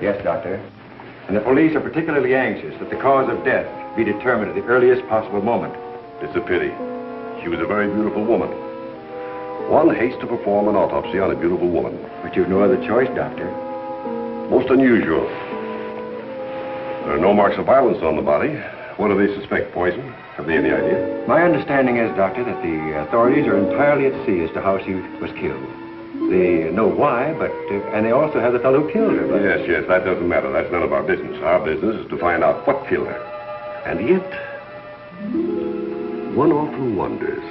Yes, Doctor. And the police are particularly anxious that the cause of death be determined at the earliest possible moment. It's a pity. She was a very beautiful woman. One hates to perform an autopsy on a beautiful woman. But you've no other choice, Doctor. Most unusual. There are no marks of violence on the body. What do they suspect? Poison? Have they any idea? My understanding is, Doctor, that the authorities are entirely at sea as to how she was killed. They know why, but, and they also have the fellow who killed her. But... Yes, that doesn't matter. That's none of our business. Our business is to find out what killed her. And yet, one often wonders,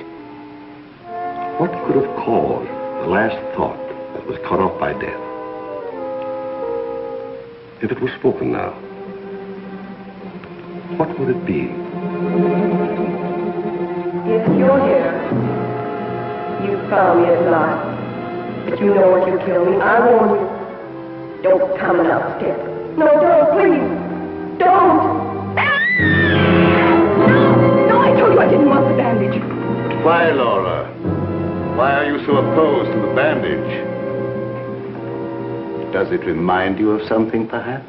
what could have caused the last thought that was cut off by death? If it was spoken now, what would it be? Yes, you're here. You found me alive. But you know what you killed me. I warn you. Don't come upstairs. No, don't, please. Don't. No, I told you I didn't want the bandage. Why, Laura? Why are you so opposed to the bandage? Does it remind you of something, perhaps?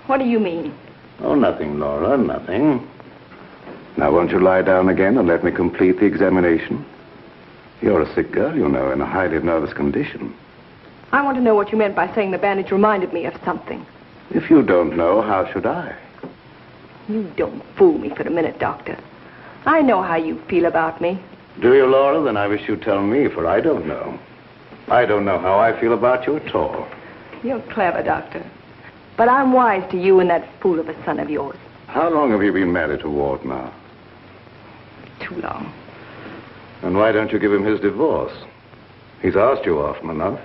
What do you mean? Oh, nothing, Laura, nothing. Now, won't you lie down again and let me complete the examination? You're a sick girl, you know, in a highly nervous condition. I want to know what you meant by saying the bandage reminded me of something. If you don't know, how should I? You don't fool me for a minute, Doctor. I know how you feel about me. Do you, Laura? Then I wish you'd tell me, for I don't know. I don't know how I feel about you at all. You're clever, Doctor. But I'm wise to you and that fool of a son of yours. How long have you been married to Walt now? Too long. And why don't you give him his divorce? He's asked you often enough.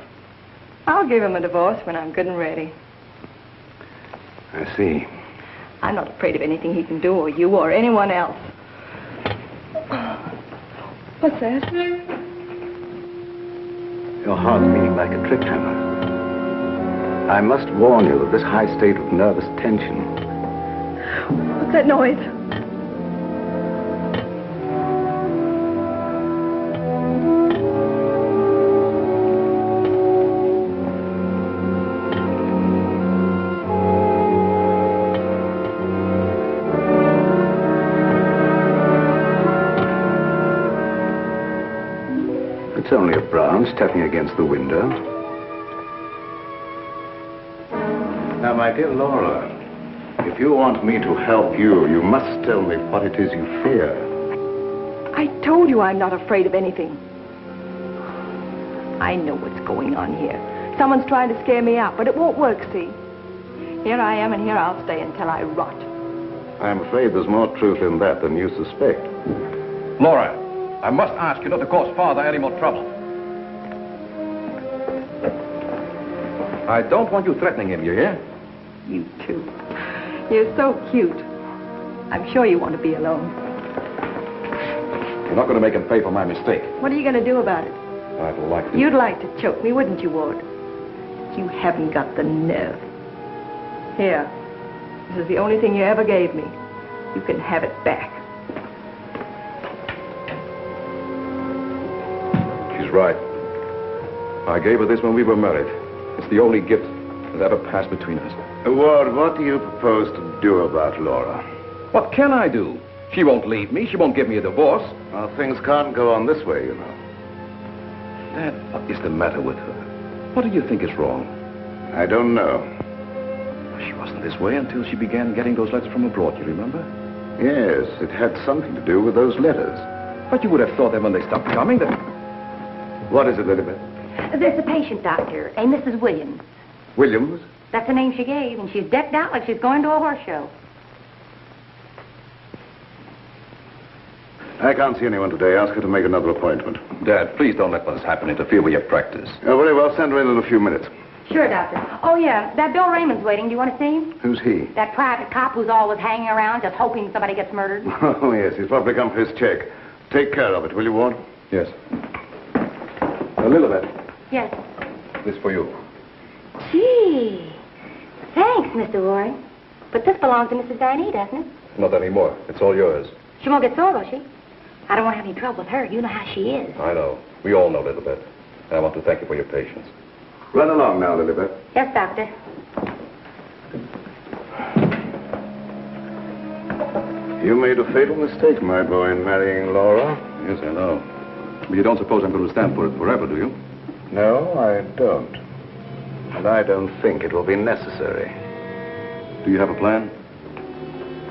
I'll give him a divorce when I'm good and ready. I see. I'm not afraid of anything he can do, or you, or anyone else. What's that? Your heart's beating like a trip hammer. I must warn you of this high state of nervous tension. What's that noise? It's only a branch tapping against the window. Now, my dear Laura, if you want me to help you, you must tell me what it is you fear. I told you I'm not afraid of anything. I know what's going on here. Someone's trying to scare me out, but it won't work, see? Here I am, and here I'll stay until I rot. I'm afraid there's more truth in that than you suspect. Laura, I must ask you not to cause Father any more trouble. I don't want you threatening him, you hear? You too. You're so cute. I'm sure you want to be alone. You're not going to make him pay for my mistake. What are you going to do about it? I'd like to... You'd like to choke me, wouldn't you, Ward? You haven't got the nerve. Here. This is the only thing you ever gave me. You can have it back. right. I gave her this when we were married. It's the only gift that ever passed between us. Ward, what do you propose to do about Laura? What can I do? She won't leave me. She won't give me a divorce. Well, things can't go on this way, you know. Dad, what is the matter with her? What do you think is wrong? I don't know. She wasn't this way until she began getting those letters from abroad, you remember? Yes, it had something to do with those letters. But you would have thought that when they stopped coming, that... What is it, Elizabeth? There's a patient, Doctor, a Mrs. Williams. Williams? That's the name she gave, and she's decked out like she's going to a horse show. I can't see anyone today. Ask her to make another appointment. Dad, please don't let what has happened interfere with your practice. Very well. Send her in a few minutes. Sure, Doctor. Oh, yeah, that Bill Raymond's waiting. Do you want to see him? Who's he? That private cop who's always hanging around just hoping somebody gets murdered. Oh, yes. He's probably come for his check. Take care of it, will you, Ward? Yes. Elizabeth, Yes. this for you. Gee. Thanks, Mr. Warren. But this belongs to Mrs. Van E, doesn't it? Not anymore. It's all yours. She won't get sore, will she? I don't want to have any trouble with her. You know how she is. I know. We all know a little bit. And I want to thank you for your patience. Run along now, Lilibet. Yes, Doctor. You made a fatal mistake, my boy, in marrying Laura. Yes, I know. But you don't suppose I'm going to stand for it forever, do you? No, I don't. And I don't think it will be necessary. Do you have a plan?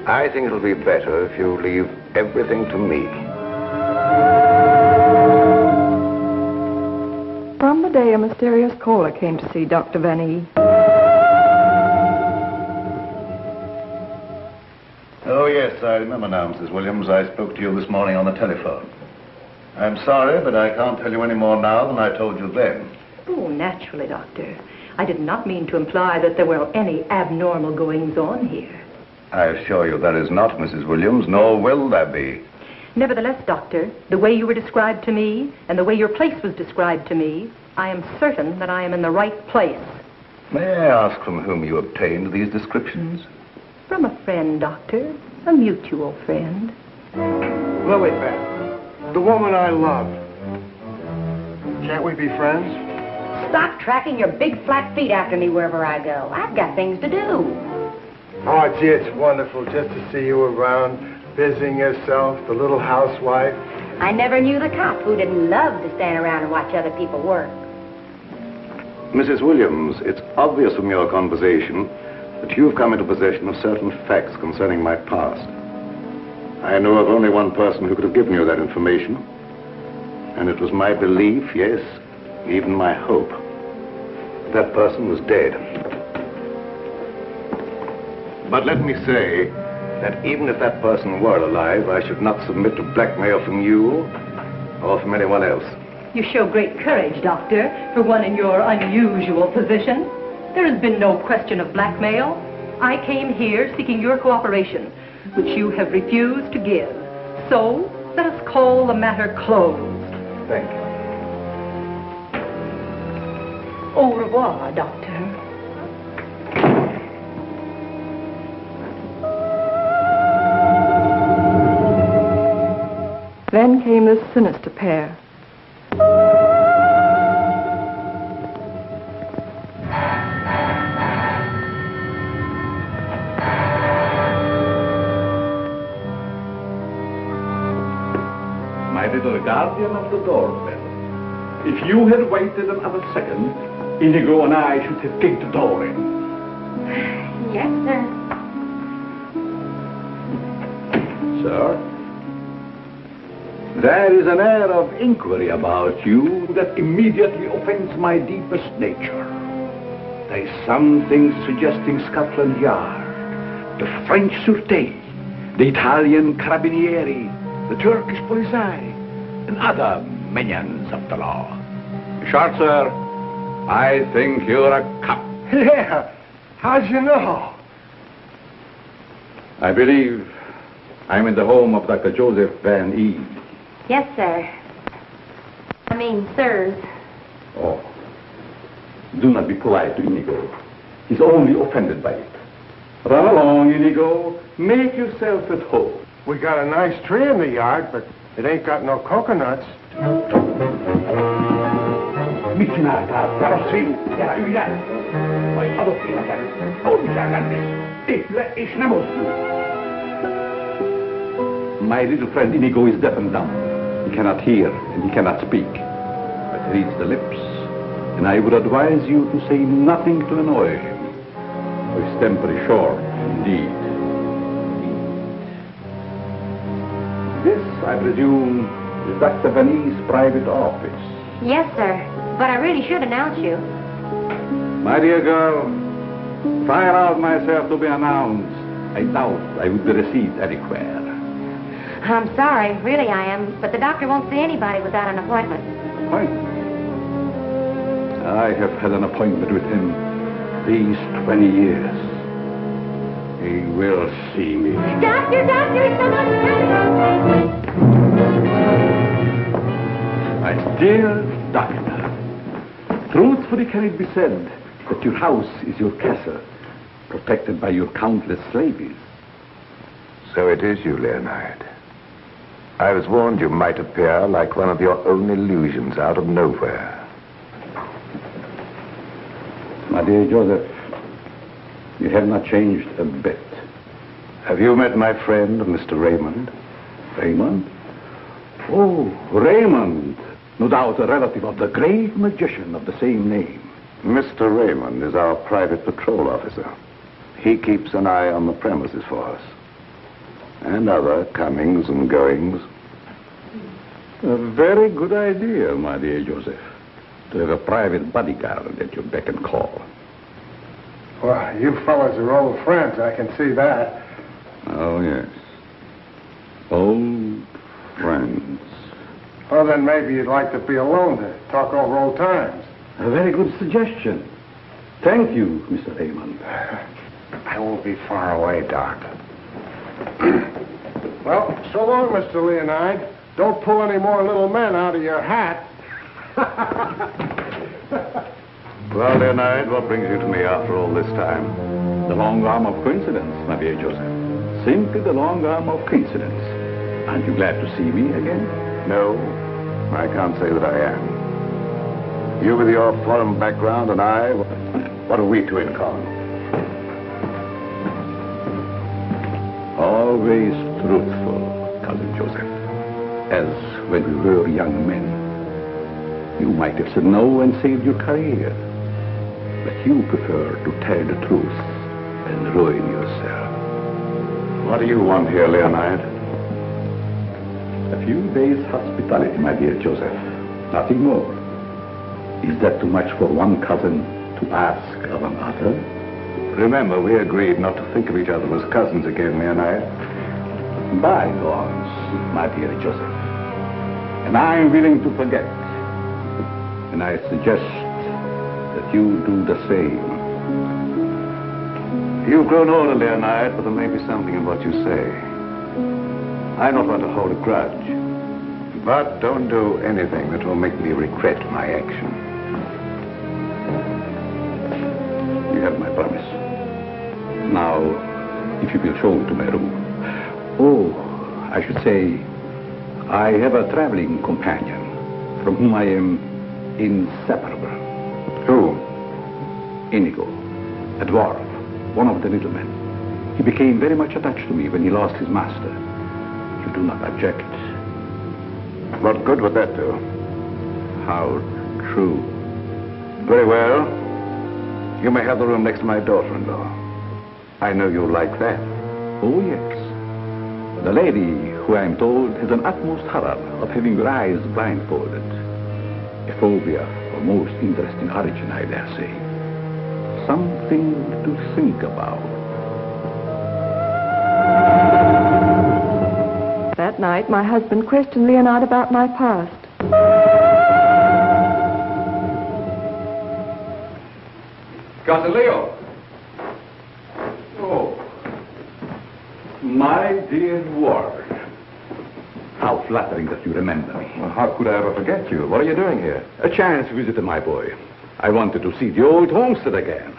I think it'll be better if you leave everything to me. From the day a mysterious caller came to see Dr. Van E. Oh, yes, I remember now, Mrs. Williams. I spoke to you this morning on the telephone. I'm sorry, but I can't tell you any more now than I told you then. Oh, naturally, Doctor. I did not mean to imply that there were any abnormal goings-on here. I assure you there is not, Mrs. Williams, nor will there be. Nevertheless, Doctor, the way you were described to me and the way your place was described to me, I am certain that I am in the right place. May I ask from whom you obtained these descriptions? From a friend, Doctor. A mutual friend. Lilibet, the woman I love. Can't we be friends? Stop tracking your big flat feet after me wherever I go. I've got things to do. Oh, gee, it's wonderful just to see you around, busying yourself, the little housewife. I never knew the cop who didn't love to stand around and watch other people work. Mrs. Williams, it's obvious from your conversation that you've come into possession of certain facts concerning my past. I know of only one person who could have given you that information. And it was my belief, yes, even my hope, that person was dead. But let me say that even if that person were alive, I should not submit to blackmail from you or from anyone else. You show great courage, Doctor, for one in your unusual position. There has been no question of blackmail. I came here seeking your cooperation, which you have refused to give. So, let us call the matter closed. Thank you. Au revoir, Doctor. Then came this sinister pair. My little guardian of the doorbell. If you had waited another second, Inigo and I should have kicked the door in. Yes, sir. Sir? There is an air of inquiry about you that immediately offends my deepest nature. There is something suggesting Scotland Yard, the French Sûreté, the Italian Carabinieri, the Turkish Polizei, and other minions of the law. Short, sir, I think you're a cop. Yeah, how'd you know? I believe I'm in the home of Dr. Joseph Van E. Yes, sir. I mean, sirs. Oh, do not be polite to Inigo. He's only offended by it. Run along, Inigo. Make yourself at home. We got a nice tree in the yard, but It ain't got no coconuts. My little friend Inigo is deaf and dumb. He cannot hear and he cannot speak. But he reads the lips. And I would advise you to say nothing to annoy him. For his temper is short, indeed. This, I presume, is Dr. Vanny's private office. Yes, sir. But I really should announce you. My dear girl, if I allowed myself to be announced, I doubt I would be received anywhere. I'm sorry, really I am, but the doctor won't see anybody without an appointment. Appointment? I have had an appointment with him these 20 years. He will see me. Doctor, someone's coming! My dear doctor, truthfully can it be said that your house is your castle, protected by your countless slaves? So it is you, Leonard. I was warned you might appear like one of your own illusions out of nowhere. My dear Joseph, you have not changed a bit. Have you met my friend, Mr. Raymond? Raymond? Oh, Raymond. No doubt a relative of the great magician of the same name. Mr. Raymond is our private patrol officer. He keeps an eye on the premises for us. And other comings and goings. A very good idea, my dear Joseph. To have a private bodyguard at your beck and call. Well, you fellas are old friends, I can see that. Oh, yes. Old friends. Well, then maybe you'd like to be alone to talk over old times. A very good suggestion. Thank you, Mr. Raymond. I won't be far away, Doc. Well, so long, Mr. Leonard. Don't pull any more little men out of your hat. Well, Leonard, what brings you to me after all this time? The long arm of coincidence, my dear Joseph. Simply the long arm of coincidence. Aren't you glad to see me again? No, I can't say that I am. You with your foreign background and I, what have we two in common? Always truthful, Cousin Joseph. As when we were young men. You might have said no and saved your career. But you prefer to tell the truth and ruin yourself. What do you want here, Leonard? A few days' hospitality, my dear Joseph. Nothing more. Is that too much for one cousin to ask of another? Remember, we agreed not to think of each other as cousins again, Leonard. Bygones, my dear Joseph. And I'm willing to forget. And I suggest that you do the same. You've grown older, Leonard, but there may be something in what you say. I don't want to hold a grudge. But don't do anything that will make me regret my action. You have my promise. Now, if you will show me to my room. Oh, I should say, I have a traveling companion from whom I am inseparable. Who? Inigo, a dwarf, one of the little men. He became very much attached to me when he lost his master. You do not object? What good would that do? How true. Very well. You may have the room next to my daughter-in-law. I know you'll like that. Oh, yes. The lady, who I am told has an utmost horror of having her eyes blindfolded. A phobia of most interesting origin, I dare say. Something to think about. That night, my husband questioned Leonard about my past. Cousin Leo. Oh. My dear Ward. How flattering that you remember me. Well, how could I ever forget you? What are you doing here? A chance visit, my boy. I wanted to see the old homestead again.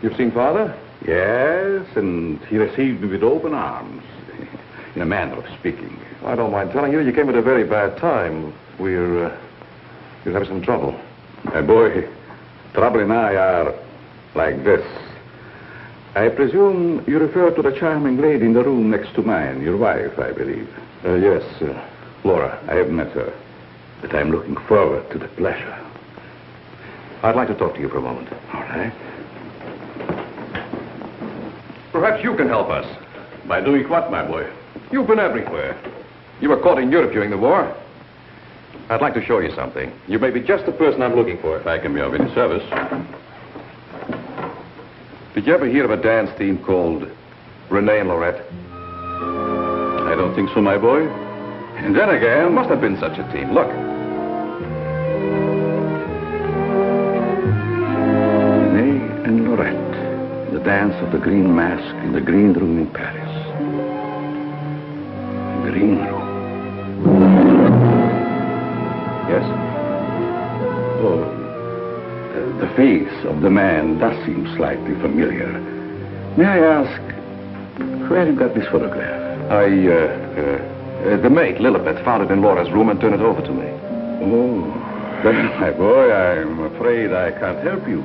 You've seen Father? Yes, and he received me with open arms. in a manner of speaking. I don't mind telling you, you came at a very bad time. We're having some trouble. My boy, trouble and I are like this. I presume you refer to the charming lady in the room next to mine, your wife, I believe. Yes, Laura, I have met her, but I'm looking forward to the pleasure. I'd like to talk to you for a moment. All right. Perhaps you can help us. By doing what, my boy? You've been everywhere. You were caught in Europe during the war. I'd like to show you something. You may be just the person I'm looking for. If I can be of any service. Did you ever hear of a dance team called Renee and Lorette? I don't think so, my boy. And then again, There must have been such a team. Look. Renee and Lorette. The dance of the green mask in the green room in Paris. Green room. Yes? Oh, the face of the man does seem slightly familiar. May I ask, where you got this photograph? The maid, Lilibet, found it in Laura's room and turned it over to me. Oh, then, my boy, I'm afraid I can't help you.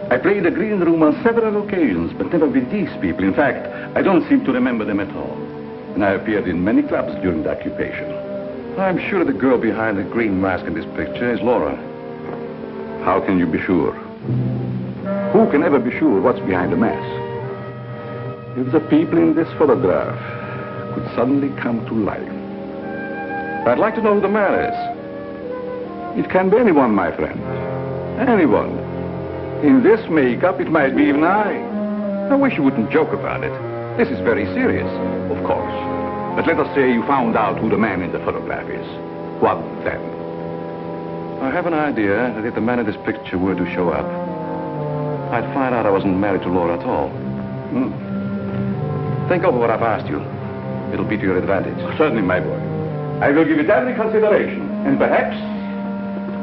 I played the green room on several occasions, but never with these people. In fact, I don't seem to remember them at all. And I appeared in many clubs during the occupation. I'm sure the girl behind the green mask in this picture is Laura. How can you be sure? Who can ever be sure what's behind the mask? If the people in this photograph could suddenly come to life. I'd like to know who the man is. It can be anyone, my friend. Anyone. In this makeup, it might be even I. I wish you wouldn't joke about it. This is very serious. Of course. But let us say you found out who the man in the photograph is. What then? I have an idea that if the man in this picture were to show up, I'd find out I wasn't married to Laura at all. Think over what I've asked you. It'll be to your advantage. Certainly, my boy. I will give it every consideration. And perhaps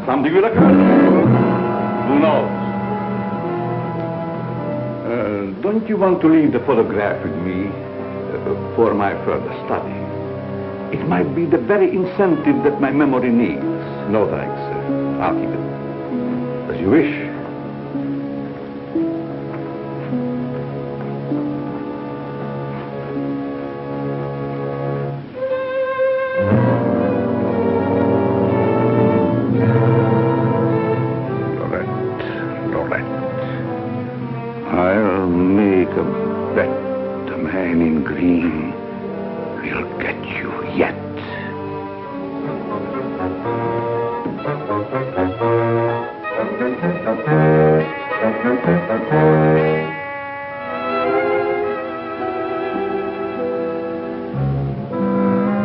something will occur. Who knows? Don't you want to leave the photograph with me for my further study? It might be the very incentive that my memory needs. No, thanks. I'll keep it. As you wish. I'll make a bet the man in green will get you yet.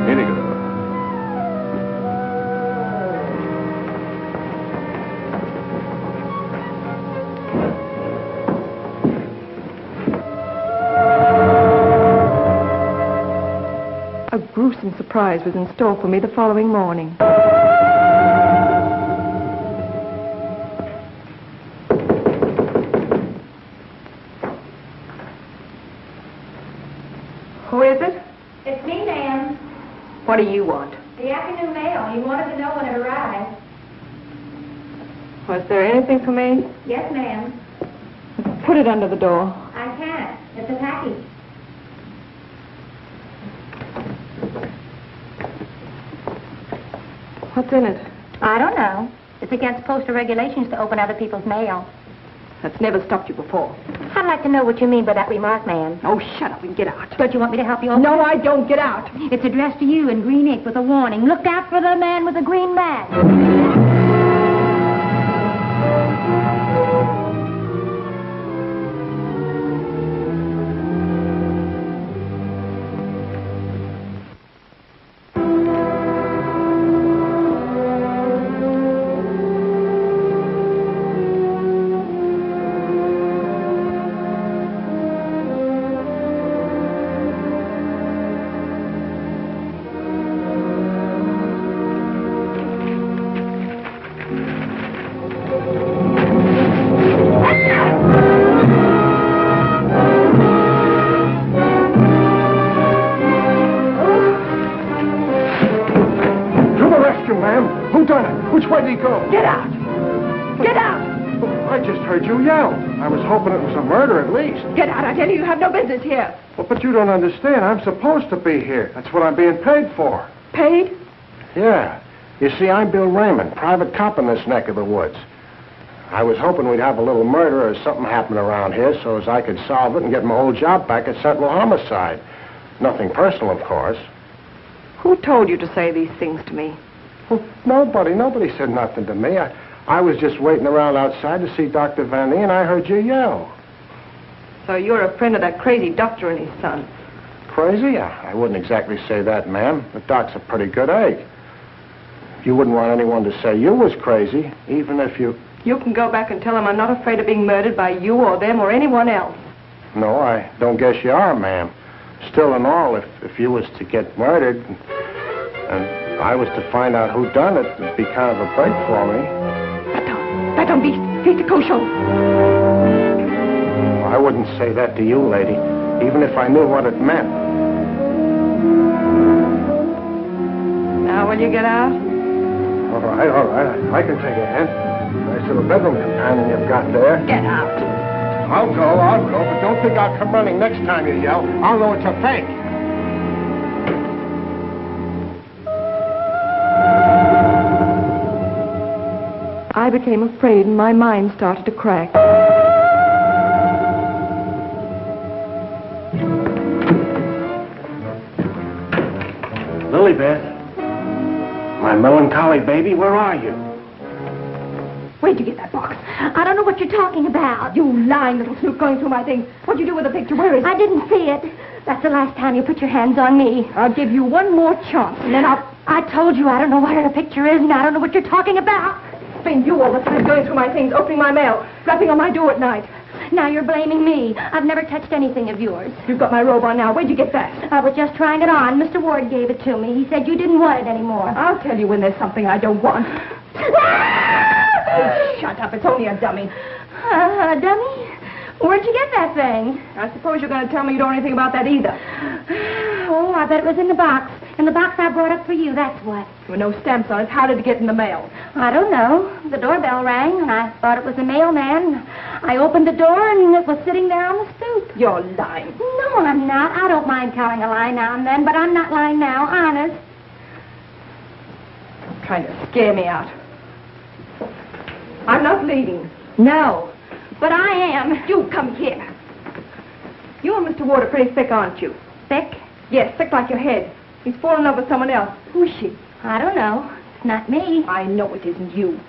Vinegar. A gruesome surprise was in store for me the following morning. Who is it? It's me, ma'am. What do you want? The afternoon mail. You wanted to know when it arrived. Was there anything for me? Yes, ma'am. Put it under the door. I can't. It's a package. What's in it? I don't know. It's against postal regulations to open other people's mail. That's never stopped you before. I'd like to know what you mean by that remark, ma'am. Oh, shut up and get out. Don't you want me to help you open No, it? I don't. Get out. It's addressed to you in green ink with a warning. Look out for the man with the green mask. you, ma'am. Who done it? Which way did he go? Get out! Get out! I just heard you yell. I was hoping it was a murder at least. Get out, I tell you, you have no business here. Well, but you don't understand. I'm supposed to be here. That's what I'm being paid for. Paid? Yeah. You see, I'm Bill Raymond, private cop in this neck of the woods. I was hoping we'd have a little murder or something happen around here so as I could solve it and get my old job back at Sentinel Homicide. Nothing personal, of course. Who told you to say these things to me? Well, nobody. Nobody said nothing to me. I was just waiting around outside to see Dr. Van Nee, and I heard you yell. So you're a friend of that crazy doctor and his son. Crazy? I wouldn't exactly say that, ma'am. The doc's a pretty good egg. You wouldn't want anyone to say you was crazy, even if you... You can go back and tell him I'm not afraid of being murdered by you or them or anyone else. No, I don't guess you are, ma'am. Still and all, if you was to get murdered and I was to find out who done it, it'd be kind of a break for me. That don't be the kosher. I wouldn't say that to you, lady, even if I knew what it meant. Now will you get out? All right. I can take a hint. Nice little bedroom companion you've got there. Get out. I'll go, but don't think I'll come running next time you yell. I'll know it's a fake. I became afraid and my mind started to crack. Lilybeth, my melancholy baby, where are you? Where'd you get that box? I don't know what you're talking about. You lying little snoop going through my things. What'd you do with the picture? Where is it? I didn't see it. That's the last time you put your hands on me. I'll give you one more chance, and then I told you I don't know where the picture is, and I don't know what you're talking about. It's been you all the time going through my things, opening my mail, rapping on my door at night. Now you're blaming me. I've never touched anything of yours. You've got my robe on now. Where'd you get that? I was just trying it on. Mr. Ward gave it to me. He said you didn't want it anymore. I'll tell you when there's something I don't want. Oh, shut up. It's only a dummy. A dummy? Where'd you get that thing? I suppose you're going to tell me you don't know anything about that either. Oh, I bet it was in the box. In the box I brought up for you, that's what. There were no stamps on it. How did it get in the mail? I don't know. The doorbell rang, and I thought it was a mailman. I opened the door, and it was sitting there on the stoop. You're lying. No, I'm not. I don't mind telling a lie now and then, but I'm not lying now, honest. You're trying to scare me out. I'm not leaving. No. But I am. You come here. You and Mr. Ward are pretty thick, aren't you? Thick? Yes, thick like your head. He's fallen in love with someone else. Who is she? I don't know. It's not me. I know it isn't you.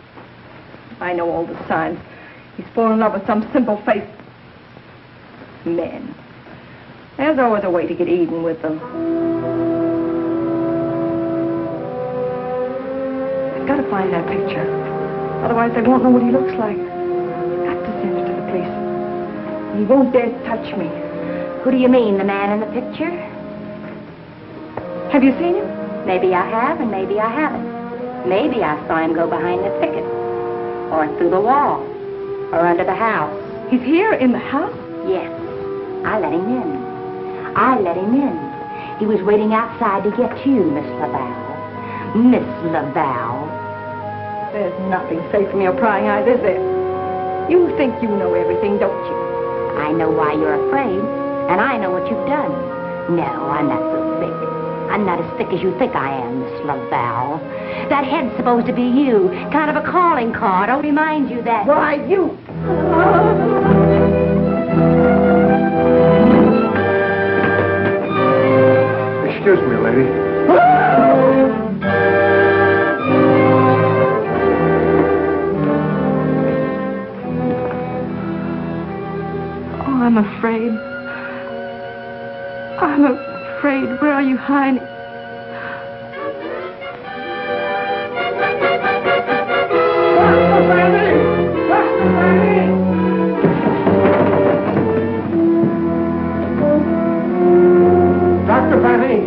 I know all the signs. He's fallen in love with some simple-faced men. There's always a way to get even with them. I've got to find that picture. Otherwise, they won't know what he looks like. I've got to send it to the police. He won't dare touch me. Who do you mean, the man in the picture? Have you seen him? Maybe I have, and maybe I haven't. Maybe I saw him go behind the thicket, or through the wall, or under the house. He's here in the house? Yes. I let him in. I let him in. He was waiting outside to get you, Miss Laval. Miss Laval. There's nothing safe from your prying eyes, is there? You think you know everything, don't you? I know why you're afraid, and I know what you've done. No, I'm not so thick. I'm not as thick as you think I am, Miss Laval. That head's supposed to be you, kind of a calling card. I'll remind you that... Why, you... Excuse me, lady. Oh, I'm afraid. I'm afraid. Where are you hiding? Dr. Van Nee!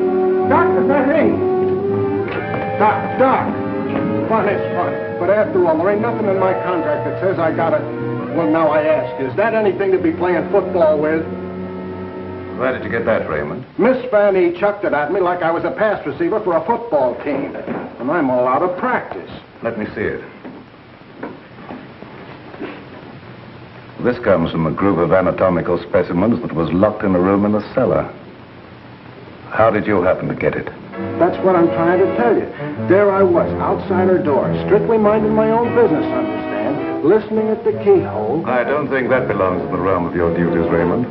Dr. Van Nee! Doc! Fun is fun. But after all, there ain't nothing in my contract that says I gotta... Well, now I ask, is that anything to be playing football with? Where did you get that, Raymond? Miss Van Nee chucked it at me like I was a pass receiver for a football team. and I'm all out of practice. Let me see it. This comes from a group of anatomical specimens that was locked in a room in the cellar. How did you happen to get it? That's what I'm trying to tell you. There I was, outside her door, strictly minding my own business, understand? Listening at the keyhole. I don't think that belongs to the realm of your duties, Raymond.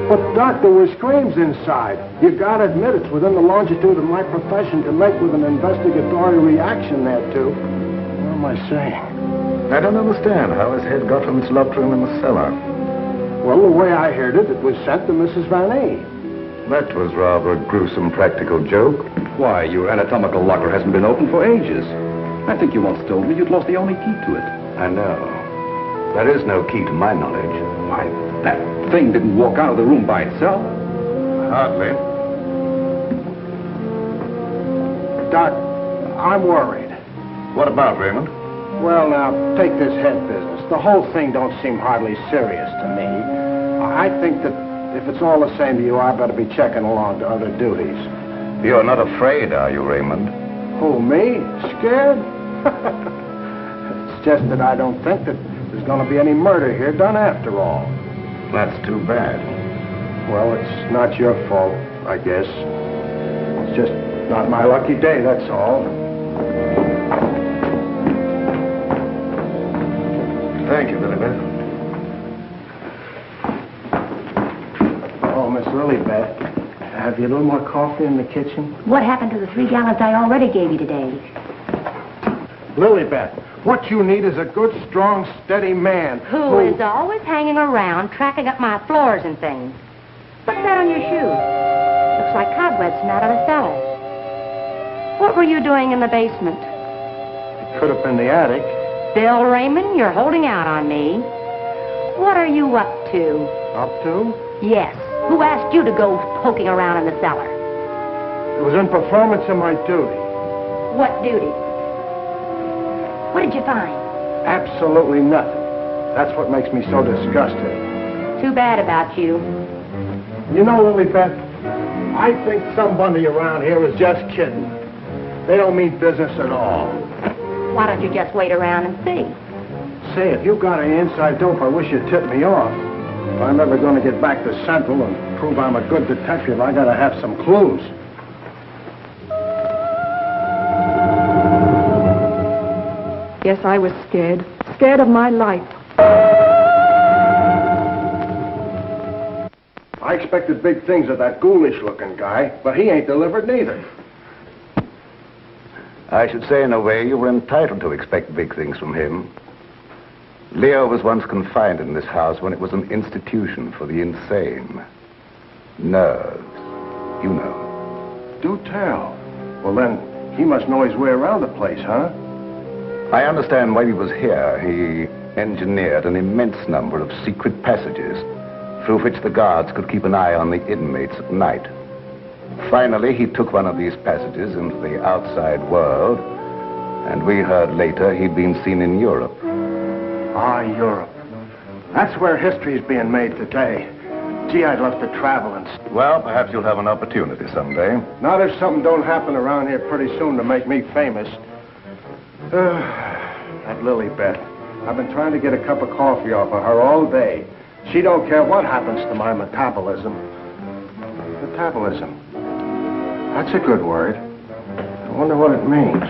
But, Doc, there were screams inside. You gotta admit it's within the longitude of my profession to make with an investigatory reaction there, too. What am I saying? I don't understand how his head got from its locked room in the cellar. Well, the way I heard it, it was sent to Mrs. Van A. That was rather a gruesome practical joke. Why, your anatomical locker hasn't been opened for ages. I think you once told me you'd lost the only key to it. I know. There is no key to my knowledge. Why, that thing didn't walk out of the room by itself. Hardly. Doc, I'm worried. What about, Raymond? Well, now, take this head business. The whole thing don't seem hardly serious to me. I think that if it's all the same to you, I better be checking along to other duties. You're not afraid, are you, Raymond? Who, me? Scared? It's just that I don't think that there's going to be any murder here done after all. That's too bad. Well, it's not your fault, I guess. It's just not my lucky day, that's all. Thank you, Lilibet. Oh, Miss Lilibet, have you a little more coffee in the kitchen? What happened to the 3 gallons I already gave you today? Lilibet, what you need is a good, strong, steady man. Who is always hanging around, tracking up my floors and things. What's that on your shoe? Looks like cobwebs from out of the cellar. What were you doing in the basement? It could have been the attic. Bill Raymond, you're holding out on me. What are you up to? Up to? Yes. Who asked you to go poking around in the cellar? It was in performance of my duty. What duty? What did you find? Absolutely nothing. That's what makes me so disgusted. Too bad about you. You know, Lilibet, I think somebody around here is just kidding. They don't mean business at all. Why don't you just wait around and see? Say, if you got any inside dope, I wish you'd tip me off. If I'm ever going to get back to Central and prove I'm a good detective, I got to have some clues. Yes, I was scared. Scared of my life. I expected big things of that ghoulish-looking guy, but he ain't delivered neither. I should say, in a way, you were entitled to expect big things from him. Leo was once confined in this house when it was an institution for the insane. Nerves, you know. Do tell. Well, then, he must know his way around the place, huh? I understand while he was here, he engineered an immense number of secret passages through which the guards could keep an eye on the inmates at night. Finally, he took one of these passages into the outside world, and we heard later he'd been seen in Europe. Ah, Europe. That's where history's being made today. Gee, I'd love to travel and... Well, perhaps you'll have an opportunity someday. Not if something don't happen around here pretty soon to make me famous. That Lilibet. I've been trying to get a cup of coffee off of her all day. She don't care what happens to my metabolism. Metabolism. That's a good word. I wonder what it means.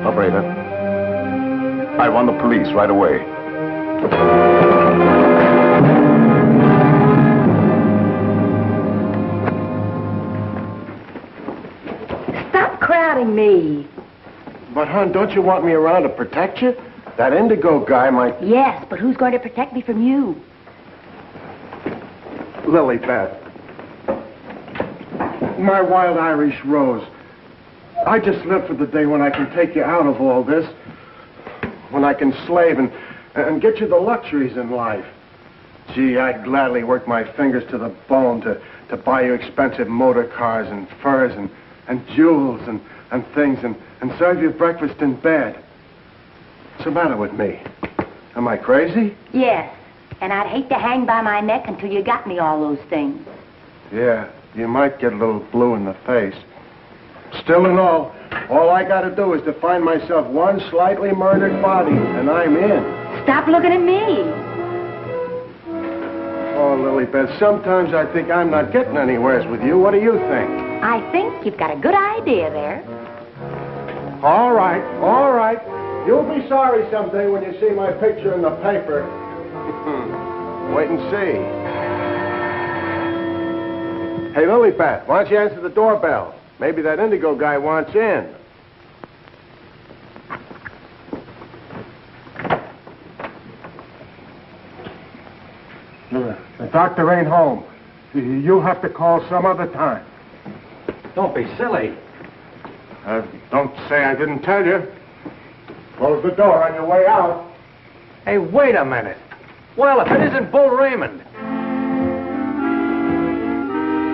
Operator, I want the police right away. Me. But, hon, don't you want me around to protect you? That Indigo guy might... Yes, but who's going to protect me from you? Lilibet. My wild Irish rose. I just live for the day when I can take you out of all this. When I can slave and get you the luxuries in life. Gee, I'd gladly work my fingers to the bone to buy you expensive motor cars and furs and jewels and and things and serve you breakfast in bed. What's the matter with me? Am I crazy? Yes, and I'd hate to hang by my neck until you got me all those things. Yeah, you might get a little blue in the face. Still and all I got to do is to find myself one slightly murdered body, and I'm in. Stop looking at me. Oh, Lilybeth, sometimes I think I'm not getting anywheres with you. What do you think? I think you've got a good idea there. All right, all right. You'll be sorry someday when you see my picture in the paper. Wait and see. Hey, Lilybeth, why don't you answer the doorbell? Maybe that Indigo guy wants in. The doctor ain't home. You'll have to call some other time. Don't be silly. Don't say I didn't tell you. Close the door on your way out. Hey, wait a minute. Well, if it isn't Bull Raymond.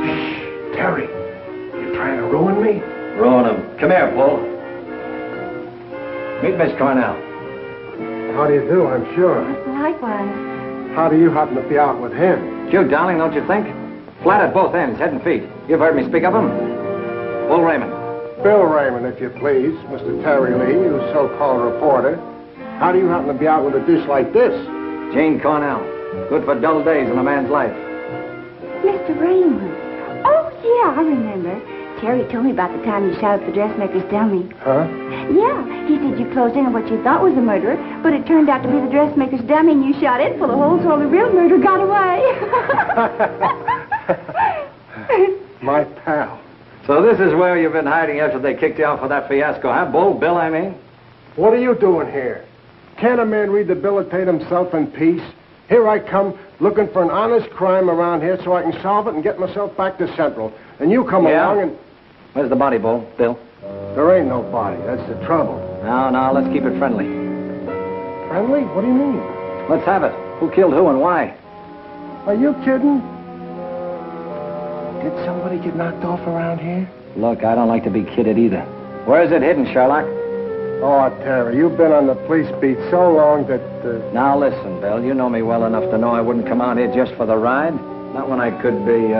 Shh, Terry. You trying to ruin me? Ruin him. Come here, Bull. Meet Miss Cornell. How do you do, I'm sure. Likewise. How do you happen to be out with him? Cute, darling, don't you think? Flat at both ends, head and feet. You've heard me speak of him. Bull Raymond. Bill Raymond, if you please. Mr. Terry Lee, you so-called reporter. How do you happen to be out with a dish like this? Jane Cornell. Good for dull days in a man's life. Mr. Raymond. Oh, yeah, I remember. Terry told me about the time you shot up the dressmaker's dummy. Huh? Yeah, he said you closed in on what you thought was a murderer, but it turned out to be the dressmaker's dummy, and you shot it full of holes so the real murderer got away. My pal. So this is where you've been hiding after they kicked you out for that fiasco, huh, Bull? Bill, I mean? What are you doing here? Can't a man rehabilitate himself in peace? Here I come looking for an honest crime around here so I can solve it and get myself back to Central. And you come along and... Where's the body, Bull? Bill? There ain't no body. That's the trouble. No, let's keep it friendly. Friendly? What do you mean? Let's have it. Who killed who and why? Are you kidding? Did somebody get knocked off around here? Look, I don't like to be kidded either. Where is it hidden, Sherlock? Oh, Terry, you've been on the police beat so long that... Now, listen, Bill, you know me well enough to know I wouldn't come out here just for the ride. Not when I could be,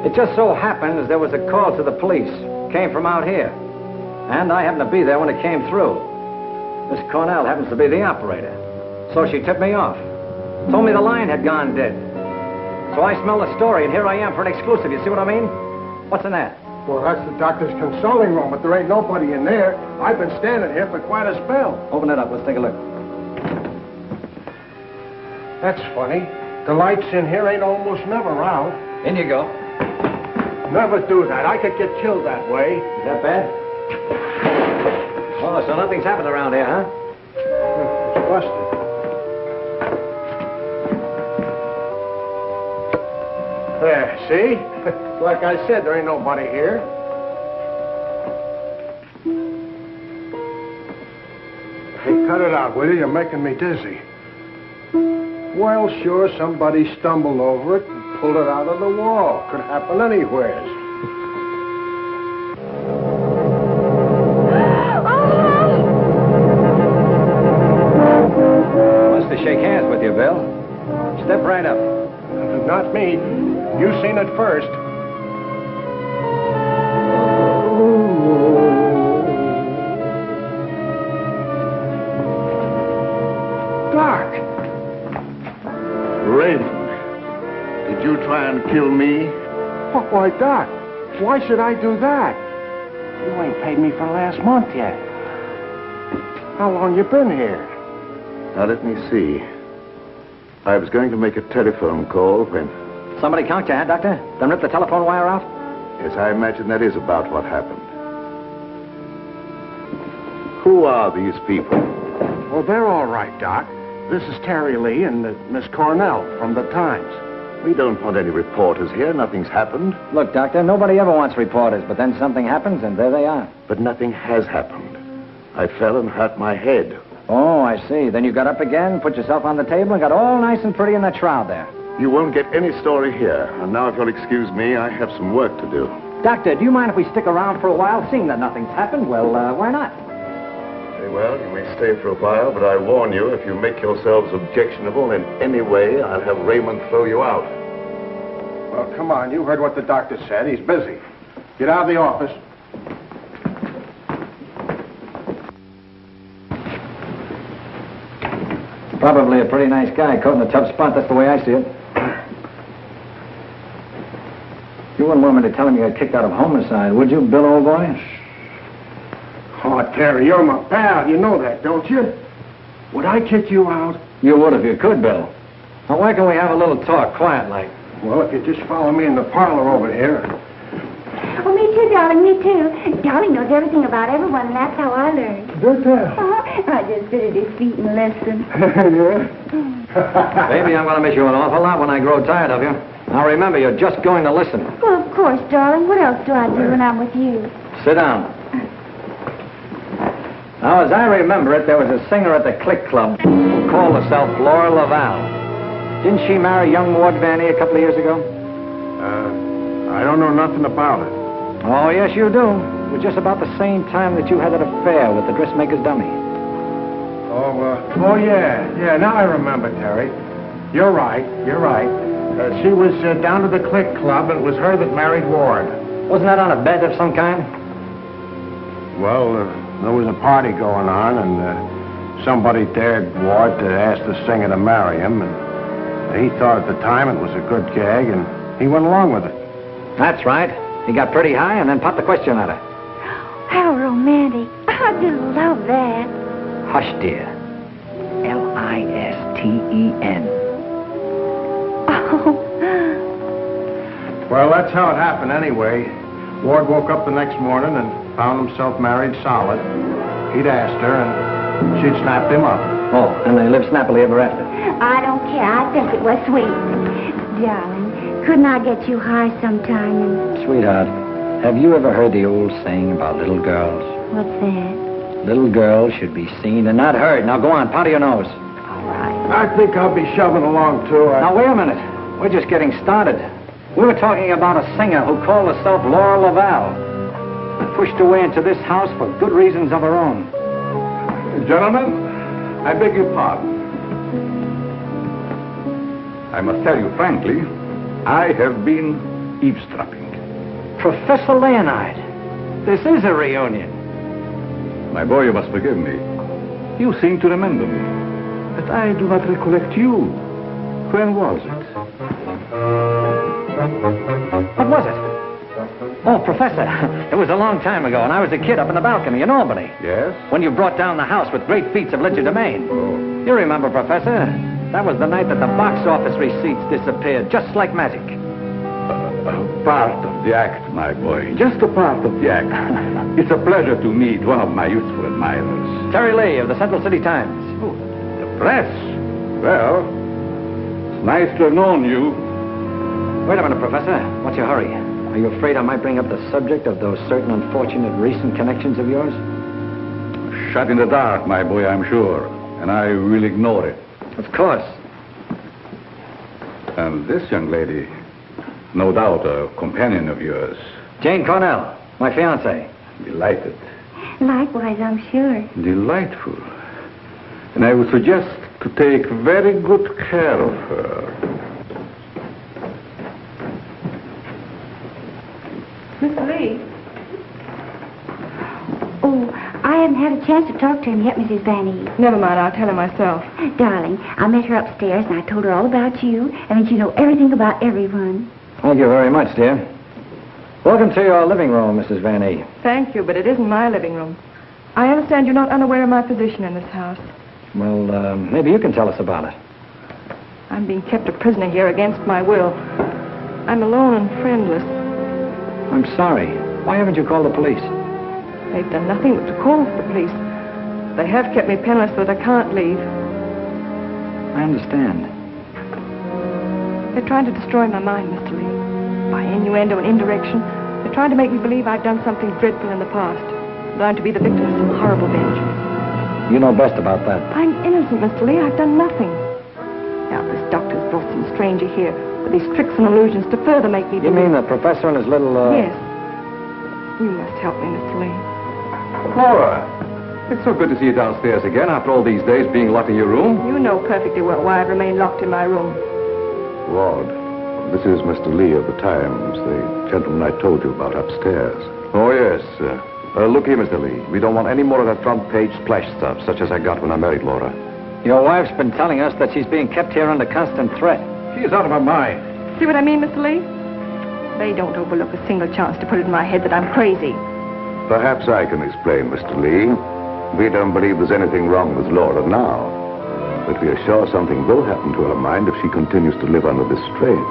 It just so happens there was a call to the police. Came from out here. And I happened to be there when it came through. Miss Cornell happens to be the operator. So she tipped me off. Told me the line had gone dead. So I smelled the story, and here I am for an exclusive. You see what I mean? What's in that? Well, that's the doctor's consulting room, but there ain't nobody in there. I've been standing here for quite a spell. Open it up. Let's take a look. That's funny. The lights in here ain't almost never out. In you go. Never do that. I could get killed that way. Is that bad? Oh, so nothing's happened around here, huh? It's busted. There, see? Like I said, there ain't nobody here. Hey, cut it out, will you? You're making me dizzy. Well, sure, somebody stumbled over it and pulled it out of the wall. Could happen anywhere. Wants to shake hands with you, Bill. Step right up. Not me. You seen it first. Doc! Raymond, did you try and kill me? Why, Doc, why should I do that? You ain't paid me for last month yet. How long you been here? Now, let me see. I was going to make a telephone call when... Somebody conked you, huh, Doctor? Then rip the telephone wire out? Yes, I imagine that is about what happened. Who are these people? Well, they're all right, Doc. This is Terry Lee and Miss Cornell from the Times. We don't want any reporters here. Nothing's happened. Look, Doctor, nobody ever wants reporters, but then something happens and there they are. But nothing has happened. I fell and hurt my head. Oh, I see. Then you got up again, put yourself on the table, and got all nice and pretty in that shroud there. You won't get any story here. And now, if you'll excuse me, I have some work to do. Doctor, do you mind if we stick around for a while? Seeing that nothing's happened, well, why not? Very well, you may stay for a while, but I warn you, if you make yourselves objectionable in any way, I'll have Raymond throw you out. Well, come on. You heard what the doctor said. He's busy. Get out of the office. Probably a pretty nice guy caught in a tough spot. That's the way I see it. You wouldn't want me to tell him you got kicked out of homicide, would you, Bill, old boy? Oh, Terry, you're my pal. You know that, don't you? Would I kick you out? You would if you could, Bill. Now, why can we have a little talk, quiet like? Well, if you just follow me in the parlor over here. Oh, me too, darling, me too. Darling knows everything about everyone, and that's how I learned. Good tell. I just sit at his feet and listen. Baby, I'm going to miss you an awful lot when I grow tired of you. Now, remember, you're just going to listen. Well, of course, darling. What else do I do when I'm with you? Sit down. Now, as I remember it, there was a singer at the Click Club who called herself Laura Laval. Didn't she marry young Ward Vanny a couple of years ago? I don't know nothing about it. Oh, yes, you do. It was just about the same time that you had that affair with the dressmaker's dummy. Oh, yeah. Yeah, now I remember, Terry. You're right. She was down to the Click Club, and it was her that married Ward. Wasn't that on a bet of some kind? Well, there was a party going on, and somebody dared Ward to ask the singer to marry him, and he thought at the time it was a good gag, and he went along with it. That's right. He got pretty high and then popped the question at her. How romantic. I just love that. Hush, dear. Listen. Oh. Well, that's how it happened anyway. Ward woke up the next morning and found himself married solid. He'd asked her, and she'd snapped him up. Oh, and they lived snappily ever after. I don't care. I think it was sweet. Darling, couldn't I get you high sometime? And... Sweetheart, have you ever heard the old saying about little girls? What's that? Little girls should be seen and not heard. Now, go on, powder your nose. All right. I think I'll be shoving along, too. Now, wait a minute. We're just getting started. We were talking about a singer who called herself Laura Laval. Pushed her way into this house for good reasons of her own. Gentlemen, I beg your pardon. I must tell you frankly, I have been eavesdropping. Professor Leonard, this is a reunion. My boy, you must forgive me. You seem to remember me, but I do not recollect you. When was it? What was it? Oh, Professor, it was a long time ago, and I was a kid up in the balcony in Albany. Yes? When you brought down the house with great feats of legerdemain. Oh. You remember, Professor? That was the night that the box office receipts disappeared, just like magic. Part of the act, my boy. Just a part of the act. It's a pleasure to meet one of my youthful admirers. Terry Lee of the Central City Times. Oh, the press? Well, it's nice to have known you. Wait a minute, Professor. What's your hurry? Are you afraid I might bring up the subject of those certain unfortunate recent connections of yours? Shut in the dark, my boy, I'm sure. And I will ignore it. Of course. And this young lady, no doubt a companion of yours. Jane Cornell, my fiancée. Delighted. Likewise, I'm sure. Delightful. And I would suggest to take very good care of her. Miss Lee? Oh, I haven't had a chance to talk to him yet, Mrs. Vanny. Never mind, I'll tell him myself. Darling, I met her upstairs, and I told her all about you, and that you know everything about everyone. Thank you very much, dear. Welcome to your living room, Mrs. Vanny. Thank you, but it isn't my living room. I understand you're not unaware of my position in this house. Well, maybe you can tell us about it. I'm being kept a prisoner here against my will. I'm alone and friendless. I'm sorry. Why haven't you called the police? They've done nothing but to call for the police. They have kept me penniless so that I can't leave. I understand. They're trying to destroy my mind, Mr. Lee. By innuendo and indirection, they're trying to make me believe I've done something dreadful in the past. That I'm to be the victim of some horrible vengeance. You know best about that. I'm innocent, Mr. Lee. I've done nothing. Now, this doctor's brought some stranger here with these tricks and illusions to further make me believe... You mean the professor and his little, Yes. You must help me, Mr. Lee. Laura, it's so good to see you downstairs again after all these days being locked in your room. You know perfectly well why I've remained locked in my room. Ward, this is Mr. Lee of the Times, the gentleman I told you about upstairs. Oh, yes. Look here, Mr. Lee. We don't want any more of that front-page splash stuff, such as I got when I married Laura. Your wife's been telling us that she's being kept here under constant threat. She's out of her mind. See what I mean, Mr. Lee? They don't overlook a single chance to put it in my head that I'm crazy. Perhaps I can explain, Mr. Lee. We don't believe there's anything wrong with Laura now. But we are sure something will happen to her mind if she continues to live under this strain.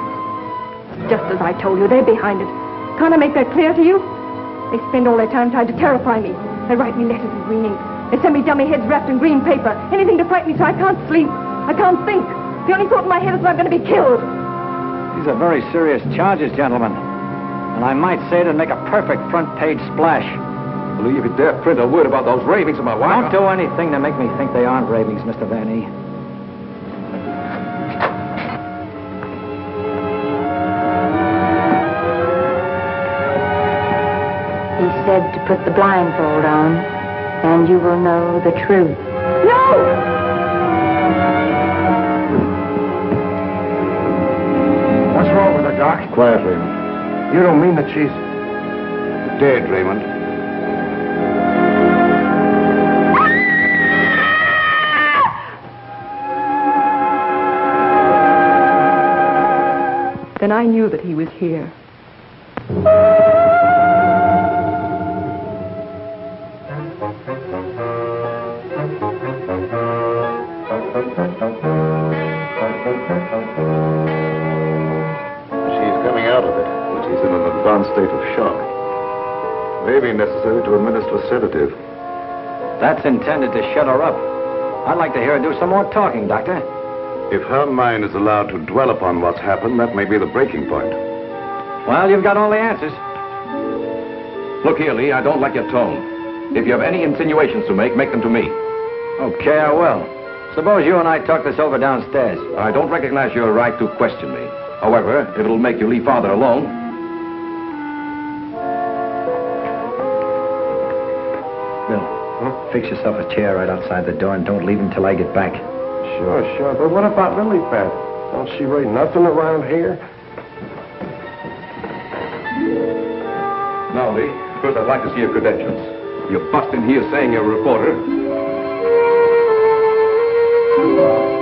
Just as I told you, they're behind it. Can't I make that clear to you? They spend all their time trying to terrify me. They write me letters in green ink. They send me dummy heads wrapped in green paper. Anything to frighten me so I can't sleep. I can't think. The only thought in my head is that I'm going to be killed. These are very serious charges, gentlemen. And I might say it'd make a perfect front-page splash. Lee, if you dare print a word about those ravings of my wife... Don't do anything to make me think they aren't ravings, Mr. Van E. He said to put the blindfold on, and you will know the truth. No! What's wrong with her, Doc? Quiet, Raymond. You don't mean that she's... Dead, Raymond. Then I knew that he was here. State of shock. May be necessary to administer a sedative. That's intended to shut her up. I'd like to hear her do some more talking, Doctor. If her mind is allowed to dwell upon what's happened, that may be the breaking point. Well, you've got all the answers. Look here, Lee, I don't like your tone. If you have any insinuations to make them to me. Okay, I will. Suppose you and I talk this over downstairs. I don't recognize your right to question me. However, if it'll make you leave Father alone... Fix yourself a chair right outside the door and don't leave until I get back. Sure. But what about Lily Pad? Don't she rate nothing around here? Now, Lee, first I'd like to see your credentials. You bust in here saying you're a reporter.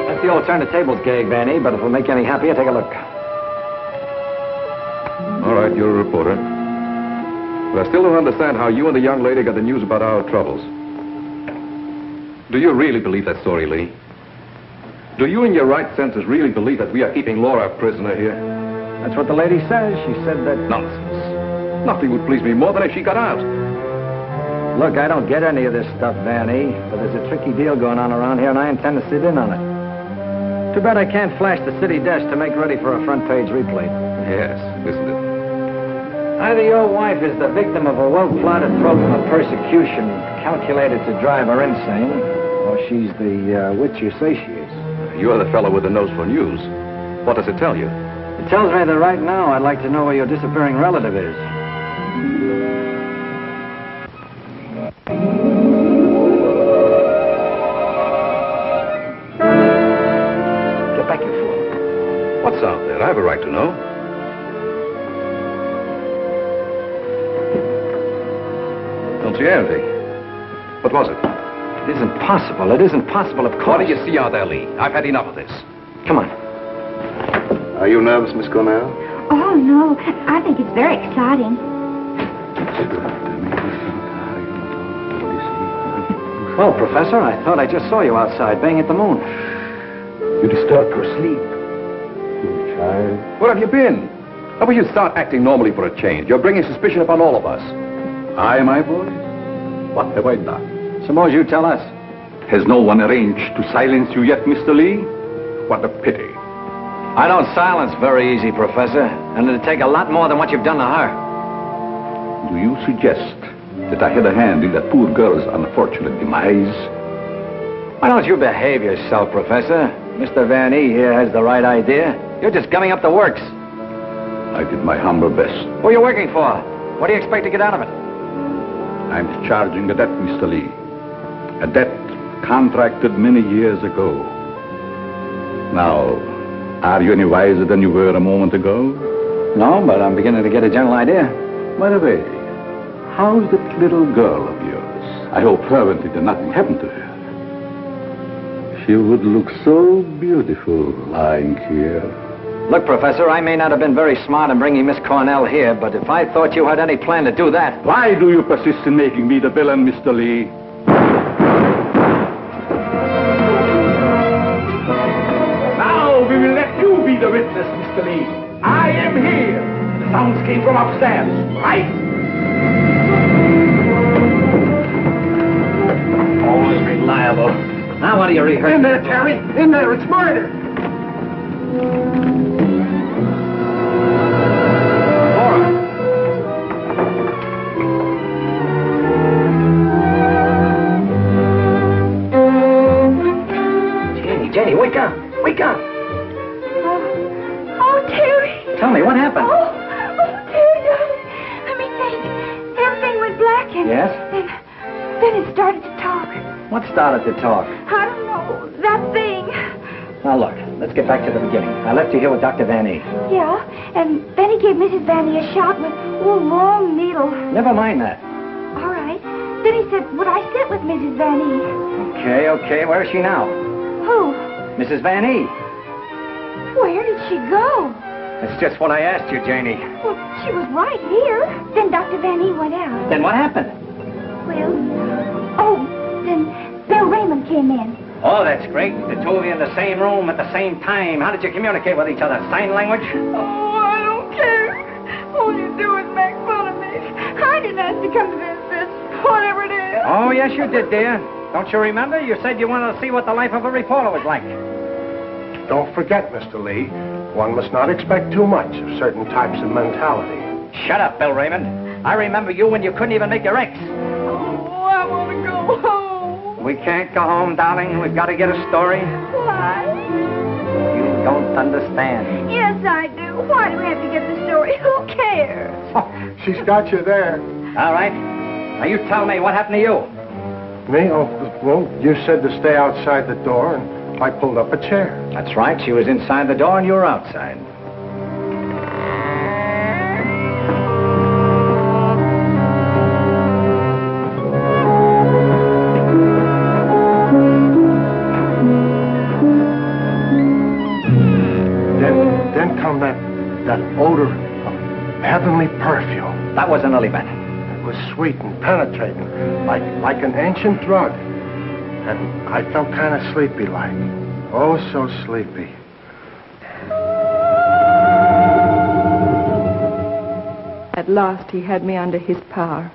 That's the old turn-the-tables gag, Vanny, but if it'll make you any happier, take a look. All right, you're a reporter. But I still don't understand how you and the young lady got the news about our troubles. Do you really believe that story, Lee? Do you, in your right senses, really believe that we are keeping Laura a prisoner here? That's what the lady says. She said that... Nonsense. Nothing would please me more than if she got out. Look, I don't get any of this stuff, Vanny, but there's a tricky deal going on around here, and I intend to sit in on it. Too bad I can't flash the city desk to make ready for a front-page replay. Yes, isn't it? Either your wife is the victim of a well-plotted program of persecution calculated to drive her insane, or she's the witch you say she is. You're the fellow with the nose for news. What does it tell you? It tells me that right now I'd like to know where your disappearing relative is. Get back, you fool. What's out there? I have a right to know. Don't see anything. What was it? It isn't possible. It isn't possible, of course. What do you see out there, Lee? I've had enough of this. Come on. Are you nervous, Miss Cornell? Oh, no. I think it's very exciting. Well, Professor, I thought I just saw you outside, banging at the moon. You disturbed her sleep. Poor child. Where have you been? How about you start acting normally for a change? You're bringing suspicion upon all of us. I, my boy? What have I done? Suppose you tell us. Has no one arranged to silence you yet, Mr. Lee? What a pity. I don't silence very easy, Professor. And it'd take a lot more than what you've done to her. Do you suggest that I had a hand in that poor girl's unfortunate demise? Why don't you behave yourself, Professor? Mr. Van E here has the right idea. You're just gumming up the works. I did my humble best. Who are you working for? What do you expect to get out of it? I'm discharging a debt, Mr. Lee. A debt contracted many years ago. Now, are you any wiser than you were a moment ago? No, but I'm beginning to get a general idea. By the way, how's that little girl of yours? I hope fervently that nothing happened to her. She would look so beautiful lying here. Look, Professor, I may not have been very smart in bringing Miss Cornell here, but if I thought you had any plan to do that... Why do you persist in making me the villain, Mr. Lee? Now we will let you be the witness, Mr. Lee. I am here. The sounds came from upstairs, right? Always reliable. Now what are you rehearsing? In there, Terry. In there. It's murder. Jenny, wake up. Wake up. Oh, Terry. Tell me, what happened? Oh, Terry, darling. Let me think. Everything went black and... Yes? Then it started to talk. What started to talk? I don't know. That thing. Now, look, let's get back to the beginning. I left you here with Dr. Van E. Yeah, and then he gave Mrs. Van E a shot with a long needle. Never mind that. All right. Then he said, would I sit with Mrs. Van E? Okay. Where is she now? Who? Mrs. Van E. Where did she go? That's just what I asked you, Janie. Well, she was right here. Then Dr. Van E went out. Then what happened? Then Bill Raymond came in. Oh, that's great. The two of you in the same room at the same time. How did you communicate with each other? Sign language? Oh, I don't care. All you do is make fun of me. I didn't ask to come to this, whatever it is. Oh, yes, you did, dear. Don't you remember? You said you wanted to see what the life of a reporter was like. Don't forget, Mr. Lee, one must not expect too much of certain types of mentality. Shut up, Bill Raymond. I remember you when you couldn't even make your X. Oh, I want to go home. We can't go home, darling. We've got to get a story. Why? You don't understand. Yes, I do. Why do we have to get the story? Who cares? Oh, she's got you there. All right. Now, you tell me, what happened to you? Me? Oh, well, you said to stay outside the door, and I pulled up a chair. That's right. She was inside the door, and you were outside. Then come that odor of heavenly perfume. That was an lily pad. It was sweet and penetrating, like an ancient drug. And I felt kind of sleepy-like. Oh, so sleepy. At last, he had me under his power.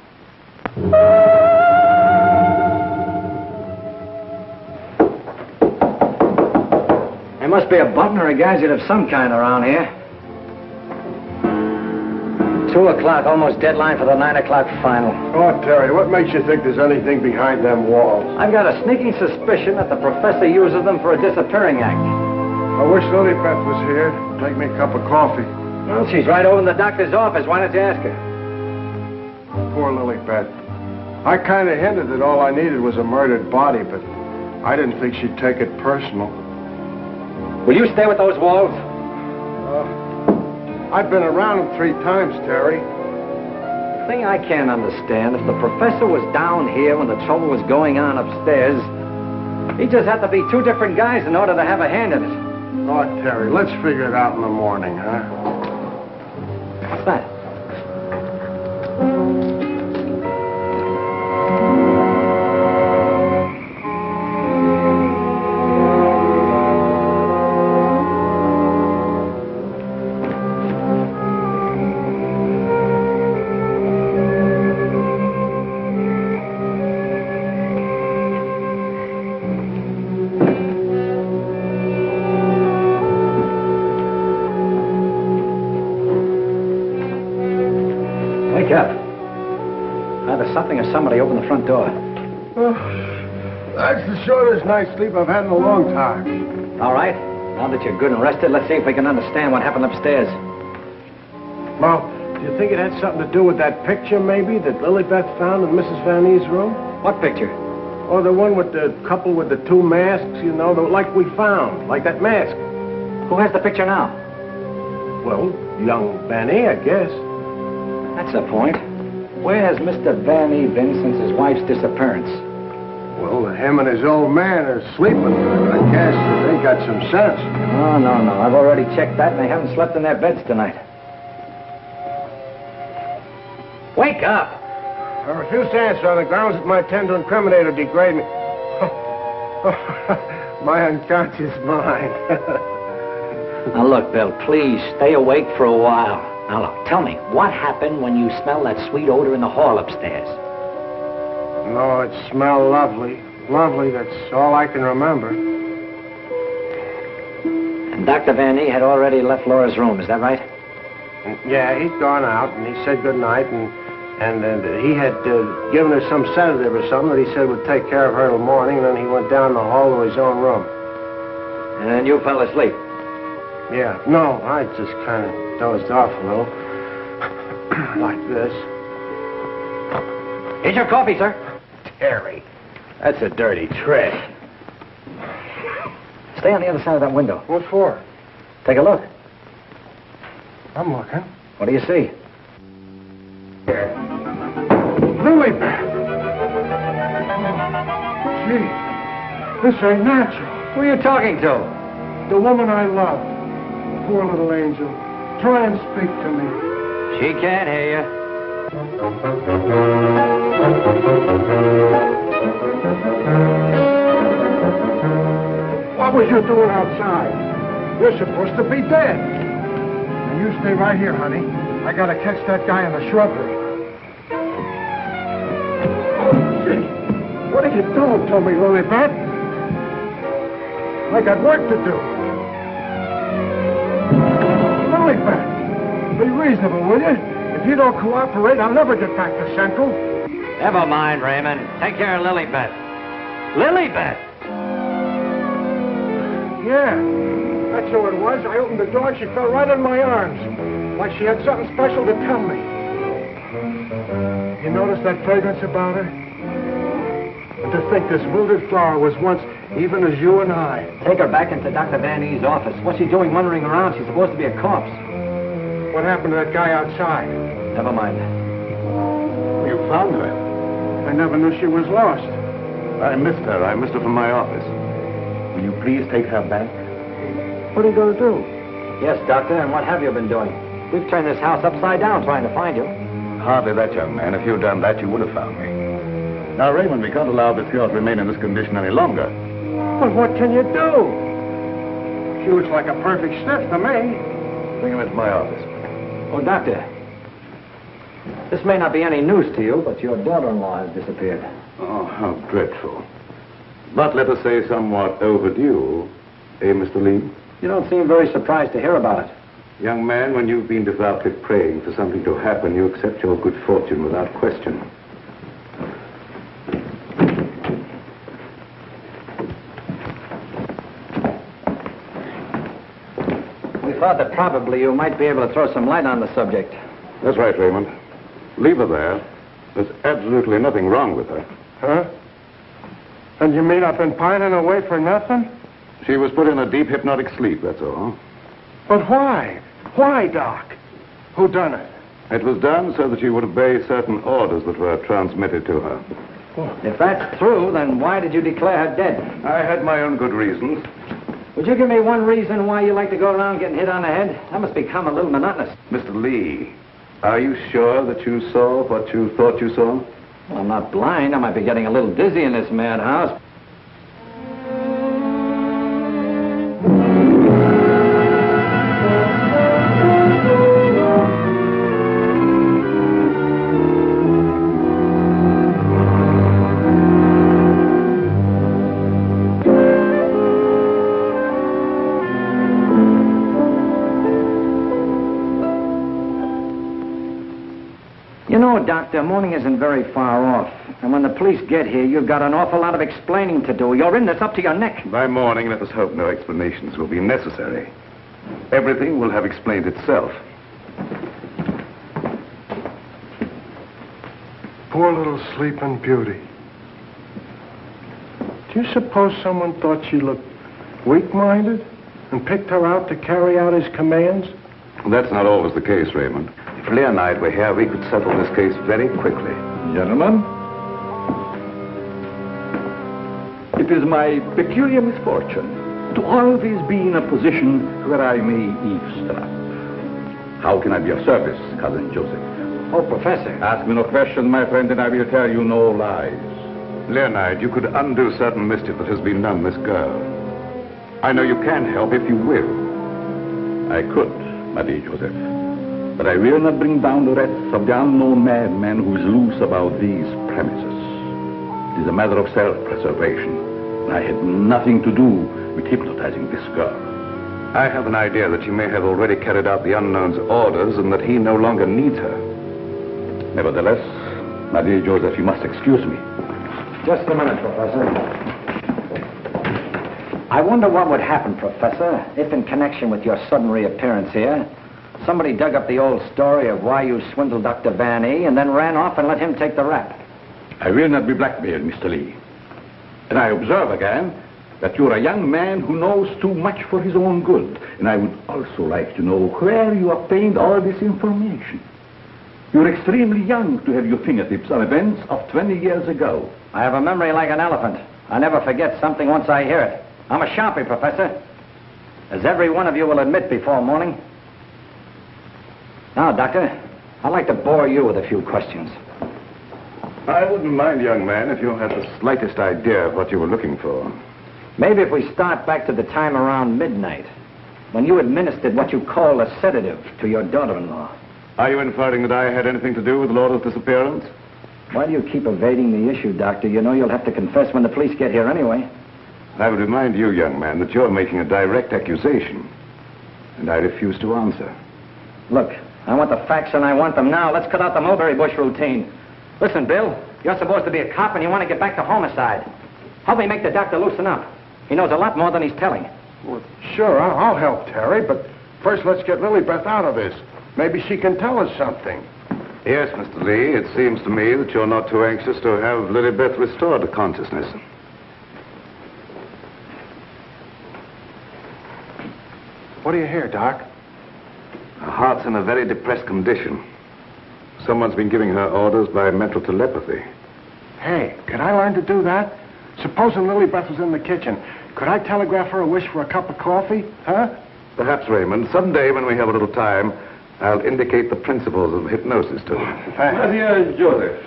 There must be a button or a gadget of some kind around here. 2 o'clock, almost deadline for the 9 o'clock final. Oh, Terry, what makes you think there's anything behind them walls? I've got a sneaking suspicion that the professor uses them for a disappearing act. I wish Lilybeth was here. Make me a cup of coffee. Well, she's right over in the doctor's office. Why don't you ask her? Poor Lilybeth. I kind of hinted that all I needed was a murdered body, but I didn't think she'd take it personal. Will you stay with those walls? I've been around them 3 times, Terry. The thing I can't understand, if the professor was down here when the trouble was going on upstairs, he just had to be 2 different guys in order to have a hand in it. Oh, Terry, let's figure it out in the morning, huh? What's that? Wake up. Either something or somebody opened the front door. Oh, that's the shortest night's sleep I've had in a long time. All right. Now that you're good and rested, let's see if we can understand what happened upstairs. Well, Do you think it had something to do with that picture, maybe, that Lilybeth found in Mrs. Van Ee's room? What picture? Oh, the one with the couple with the two masks, you know, like we found, like that mask. Who has the picture now? Well, young Van E, I guess. That's the point. Where has Mr. Van E been since his wife's disappearance? Well, him and his old man are sleeping. I guess they got some sense. Oh, no. I've already checked that, and they haven't slept in their beds tonight. Wake up! I refuse to answer on the grounds that might tend to incriminate or degrade me. My unconscious mind. Now, look, Bill, please stay awake for a while. Now, look, tell me, what happened when you smelled that sweet odor in the hall upstairs? No, it smelled lovely. Lovely, that's all I can remember. And Dr. Van E had already left Laura's room, is that right? Yeah, he'd gone out, and he said goodnight, and he had given her some sedative or something that he said would take care of her till morning, and then he went down the hall to his own room. And then you fell asleep? Yeah, no, I just kind of dozed off a little. Like this. Here's your coffee, sir. Terry, that's a dirty trick. Stay on the other side of that window. What for? Take a look. I'm looking. What do you see? Lilybeth! Gee, this ain't natural. Who are you talking to? The woman I love. Poor little angel. Try and speak to me. She can't hear you. What was you doing outside? You're supposed to be dead. Now you stay right here, honey. I gotta catch that guy in the shrubbery. Oh, gee. What are you doing to me, Lilybeth? I got work to do. Lilybeth, be reasonable, will you? If you don't cooperate, I'll never get back to Central. Never mind, Raymond. Take care of Lilybeth. Lilybeth! Yeah, that's who it was. I opened the door and she fell right in my arms. Like she had something special to tell me. You notice that fragrance about her? And to think this wilted flower was once even as you and I. Take her back into Dr. Van E's office. What's she doing wandering around? She's supposed to be a corpse. What happened to that guy outside? Never mind. You found her. I never knew she was lost. I missed her. I missed her from my office. Will you please take her back? What are you going to do? Yes, Doctor, and what have you been doing? We've turned this house upside down trying to find you. Hardly that, young man. If you'd done that, you would have found me. Now, Raymond, we can't allow this girl to remain in this condition any longer. Well, what can you do? She looks like a perfect stiff to me. Bring him into my office. Oh, Doctor, this may not be any news to you, but your daughter-in-law has disappeared. Oh, how dreadful. But let us say somewhat overdue, eh, Mr. Lee? You don't seem very surprised to hear about it. Young man, when you've been devoutly praying for something to happen, you accept your good fortune without question. We thought that probably you might be able to throw some light on the subject. That's right, Raymond. Leave her there. There's absolutely nothing wrong with her. Huh? And you mean I've been pining away for nothing? She was put in a deep hypnotic sleep, that's all. But why? Why, Doc? Who done it? It was done so that she would obey certain orders that were transmitted to her. If that's true, then why did you declare her dead? I had my own good reasons. Would you give me one reason why you like to go around getting hit on the head? That must become a little monotonous. Mr. Lee, are you sure that you saw what you thought you saw? Well, I'm not blind. I might be getting a little dizzy in this madhouse. You know, Doctor, morning isn't very far off. And when the police get here, you've got an awful lot of explaining to do. You're in this up to your neck. By morning, let us hope no explanations will be necessary. Everything will have explained itself. Poor little sleeping beauty. Do you suppose someone thought she looked weak-minded and picked her out to carry out his commands? That's not always the case, Raymond. If Leonide were here, we could settle this case very quickly. Gentlemen, it is my peculiar misfortune to always be in a position where I may eavesdrop. How can I be of service, Cousin Joseph? Oh, Professor. Ask me no questions, my friend, and I will tell you no lies. Leonide, you could undo certain mischief that has been done this girl. I know you can help if you will. I could, my dear Joseph. But I will not bring down the wrath of the unknown madman who is loose about these premises. It is a matter of self-preservation. I had nothing to do with hypnotizing this girl. I have an idea that you may have already carried out the unknown's orders and that he no longer needs her. Nevertheless, my dear Joseph, you must excuse me. Just a minute, Professor. I wonder what would happen, Professor, if in connection with your sudden reappearance here, somebody dug up the old story of why you swindled Dr. Van E. and then ran off and let him take the rap. I will not be blackmailed, Mr. Lee. And I observe again that you're a young man who knows too much for his own good. And I would also like to know where you obtained all this information. You're extremely young to have your fingertips on events of 20 years ago. I have a memory like an elephant. I never forget something once I hear it. I'm a sharpie, Professor, as every one of you will admit before morning. Now, Doctor, I'd like to bore you with a few questions. I wouldn't mind, young man, if you had the slightest idea of what you were looking for. Maybe if we start back to the time around midnight, when you administered what you call a sedative to your daughter-in-law. Are you inferring that I had anything to do with Laura's disappearance? Why do you keep evading the issue, Doctor? You know you'll have to confess when the police get here anyway. I would remind you, young man, that you're making a direct accusation, and I refuse to answer. Look, I want the facts and I want them now. Let's cut out the mulberry bush routine. Listen, Bill, you're supposed to be a cop and you want to get back to homicide. Help me make the doctor loosen up. He knows a lot more than he's telling. Well, sure, I'll help Terry, but first let's get Lilybeth out of this. Maybe she can tell us something. Yes, Mr. Lee, it seems to me that you're not too anxious to have Lilybeth restored to consciousness. What do you hear, Doc? Her heart's in a very depressed condition. Someone's been giving her orders by mental telepathy. Hey, could I learn to do that? Supposing Lilybeth was in the kitchen, could I telegraph her a wish for a cup of coffee, huh? Perhaps, Raymond, someday when we have a little time, I'll indicate the principles of hypnosis to her. Thanks. My dear Joseph,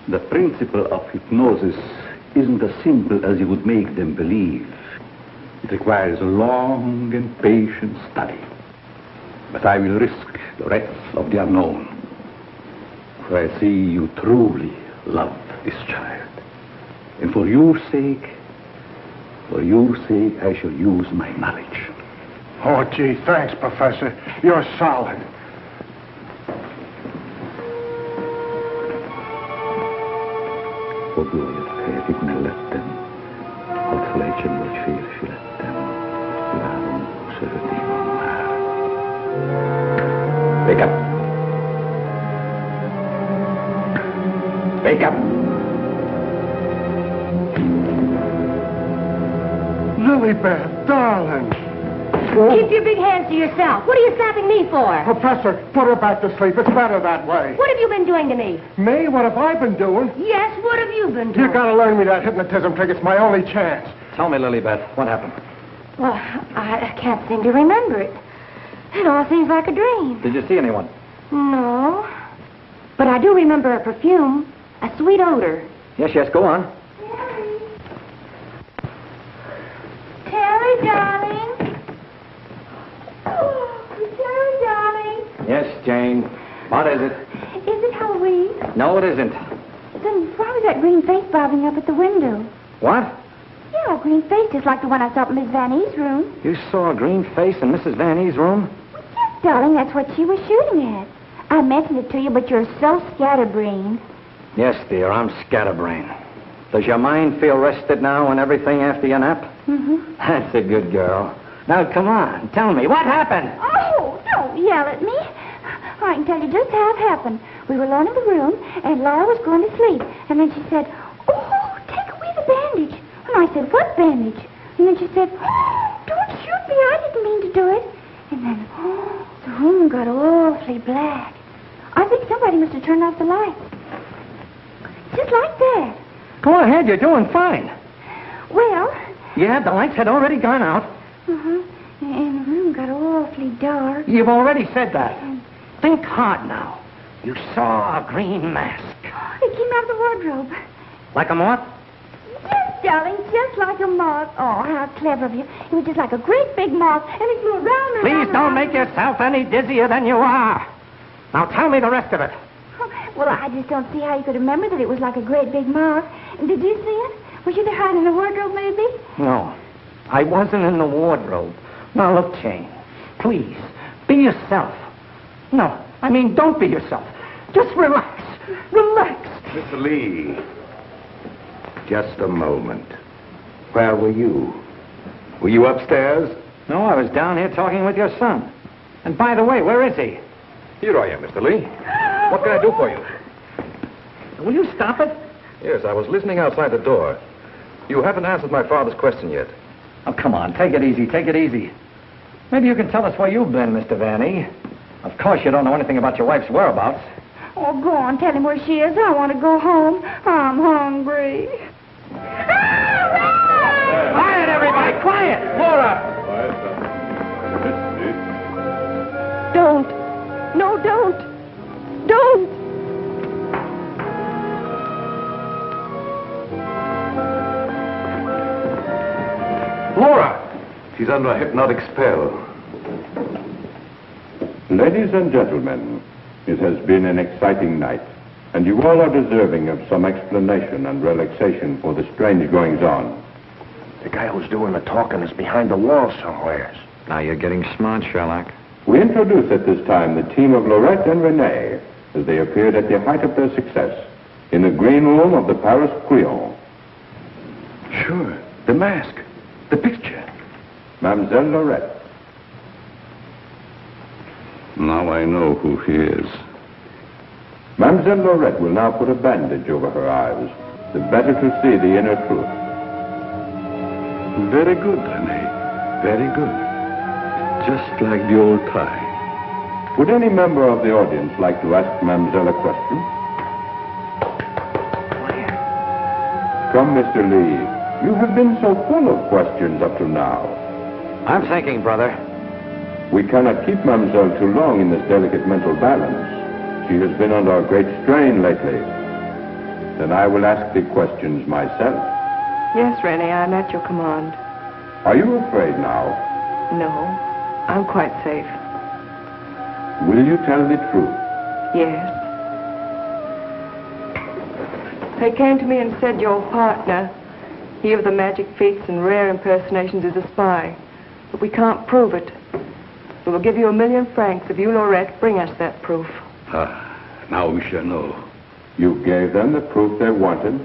the principle of hypnosis isn't as simple as you would make them believe. It requires a long and patient study. But I will risk the wrath of the unknown. For I see you truly love this child. And for your sake, I shall use my knowledge. Oh, gee, thanks, Professor. You're solid. Och då jag fick mig lätten och flächen var fyrflätten läron och sördimon här. Wake up. Wake up. Lilybeth, darling. Keep your big hands to yourself. What are you slapping me for? Professor, put her back to sleep. It's better that way. What have you been doing to me? Me? What have I been doing? Yes, what have you been doing? You gotta learn me that hypnotism trick. It's my only chance. Tell me, Lilybeth, what happened? Well, I can't seem to remember it. It all seems like a dream. Did you see anyone? No. But I do remember a perfume, a sweet odor. Yes, go on. Terry, darling. Oh, Terry, darling. Yes, Jane. What is it? Is it Halloween? No, it isn't. Then why was that green face bobbing up at the window? What? Yeah, a green face just like the one I saw in Miss Van E's room. You saw a green face in Mrs. Van E's room? Yes, darling, that's what she was shooting at. I mentioned it to you, but you're so scatterbrained. Yes, dear, I'm scatterbrained. Does your mind feel rested now and everything after your nap? Mm-hmm. That's a good girl. Now, come on, tell me, what happened? Oh, don't yell at me. I can tell you just how it happened. We were alone in the room, and Laura was going to sleep. And then she said, "Oh, take away the bandage." And I said, "What bandage?" And then she said, "Oh, don't shoot me. I didn't mean to do it." And then, the room got awfully black. I think somebody must have turned off the lights. Just like that. Go ahead, you're doing fine. Well... Yeah, the lights had already gone out. Uh-huh. And the room got awfully dark. You've already said that. Think hard now. You saw a green mask. It came out of the wardrobe. Like a moth? Yes, darling, just like a moth. Oh, how clever of you. It was just like a great big moth, and it flew around and Please don't make yourself any dizzier than you are. Now tell me the rest of it. Well, I just don't see how you could remember that it was like a great big moth. Did you see it? Was you there hiding in the wardrobe, maybe? No, I wasn't in the wardrobe. Now, look, Jane, please, be yourself. No, I mean, don't be yourself. Just relax. Relax. Mr. Lee, just a moment. Where were you? Were you upstairs? No, I was down here talking with your son. And by the way, where is he? Here I am, Mr. Lee. What can I do for you? Will you stop it? Yes, I was listening outside the door. You haven't answered my father's question yet. Oh, come on, take it easy, take it easy. Maybe you can tell us where you've been, Mr. Vanny. Of course, you don't know anything about your wife's whereabouts. Oh, go on, tell him where she is. I want to go home. I'm hungry. Quiet, everybody, quiet! Laura! Don't. No, don't. Don't. Laura! She's under a hypnotic spell. Ladies and gentlemen, it has been an exciting night, and you all are deserving of some explanation and relaxation for the strange goings-on. The guy who's doing the talking is behind the wall somewhere. Now you're getting smart, Sherlock. We introduce at this time the team of Lorette and Renee as they appeared at the height of their success in the green room of the Paris Crillon. Sure, the mask, the picture. Mademoiselle Lorette. Now I know who he is. Mademoiselle Lorette will now put a bandage over her eyes, the better to see the inner truth. Very good, Renee. Very good. Just like the old time. Would any member of the audience like to ask Mademoiselle a question? Come, Mr. Lee. You have been so full of questions up to now. I'm thinking, brother. We cannot keep Mademoiselle too long in this delicate mental balance. She has been under a great strain lately. Then I will ask the questions myself. Yes, Renee, I'm at your command. Are you afraid now? No, I'm quite safe. Will you tell the truth? Yes. They came to me and said your partner, he of the magic feats and rare impersonations, is a spy. But we can't prove it. We will give you 1,000,000 francs if you, Lorette, bring us that proof. Now we shall know. You gave them the proof they wanted?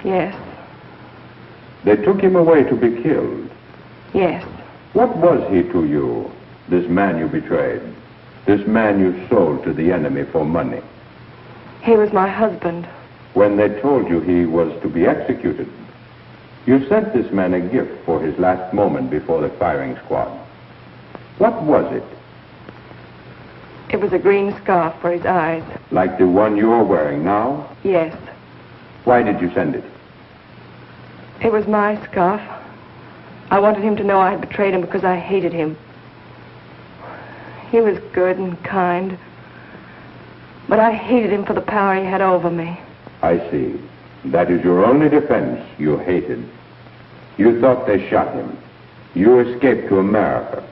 Yes. They took him away to be killed? Yes. What was he to you, this man you betrayed? This man you sold to the enemy for money? He was my husband. When they told you he was to be executed, you sent this man a gift for his last moment before the firing squad. What was it? It was a green scarf for his eyes. Like the one you're wearing now? Yes. Why did you send it? It was my scarf. I wanted him to know I had betrayed him because I hated him. He was good and kind, but I hated him for the power he had over me. I see. That is your only defense. You hated. You thought they shot him. You escaped to America.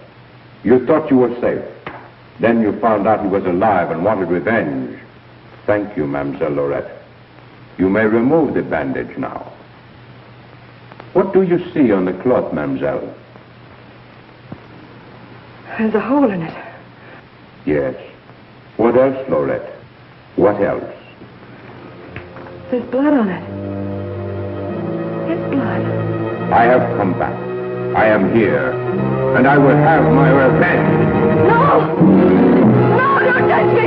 You thought you were safe. Then you found out he was alive and wanted revenge. Thank you, Mademoiselle Lorette. You may remove the bandage now. What do you see on the cloth, Mademoiselle? There's a hole in it. Yes. What else, Lorette? What else? There's blood on it. It's blood. I have come back. I am here. And I will have my revenge. No! No, don't touch me!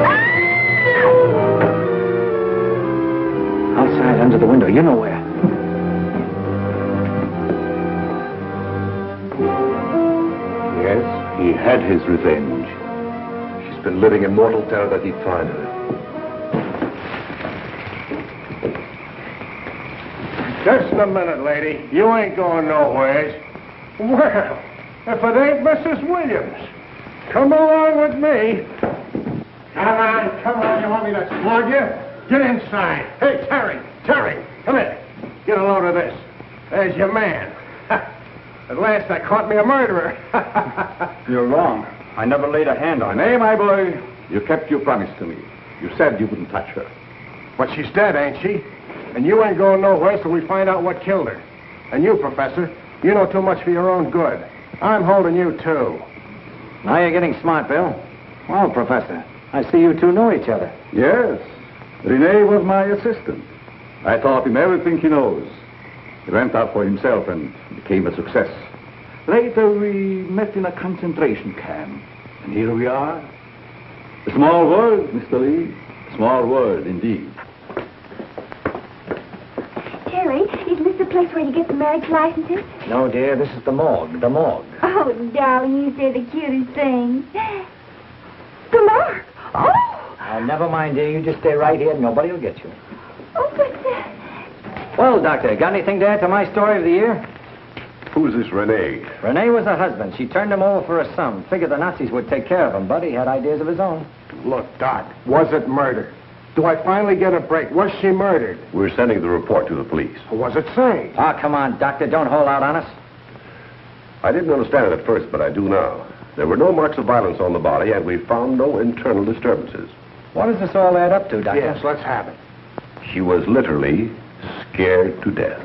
Ah! guns at the window. You know where. Yes, he had his revenge. She's been living in mortal terror that he'd find her. Just a minute, lady. You ain't going nowheres. Well, if it ain't Mrs. Williams, come along with me. Come on. You want me to slug you? Get inside. Hey, Terry, come here. Get a load of this. There's your man. At last I caught me a murderer. You're wrong. I never laid a hand on her. Nay, my boy, you kept your promise to me. You said you wouldn't touch her. But she's dead, ain't she? And you ain't going nowhere till we find out what killed her. And you, Professor, you know too much for your own good. I'm holding you, too. Now you're getting smart, Bill. Well, Professor, I see you two know each other. Yes. Rene was my assistant. I taught him everything he knows. He went out for himself and became a success. Later, we met in a concentration camp. And here we are. A small world, Mr. Lee. A small world, indeed. Terry, isn't this the place where you get the marriage licenses? No, dear, this is the morgue. The morgue. Oh, darling, you say the cutest thing. The morgue. Oh! Never mind, dear. You just stay right here and nobody will get you. Oh, but... Well, Doctor, got anything to add to my story of the year? Who's this Rene? Rene was her husband. She turned him over for a sum. Figured the Nazis would take care of him, but he had ideas of his own. Look, Doc, was it murder? Do I finally get a break? Was she murdered? We're sending the report to the police. What was it say? Oh, come on, Doctor. Don't hold out on us. I didn't understand it at first, but I do now. There were no marks of violence on the body, and we found no internal disturbances. What does this all add up to, Doctor? Yes, let's have it. She was literally scared to death.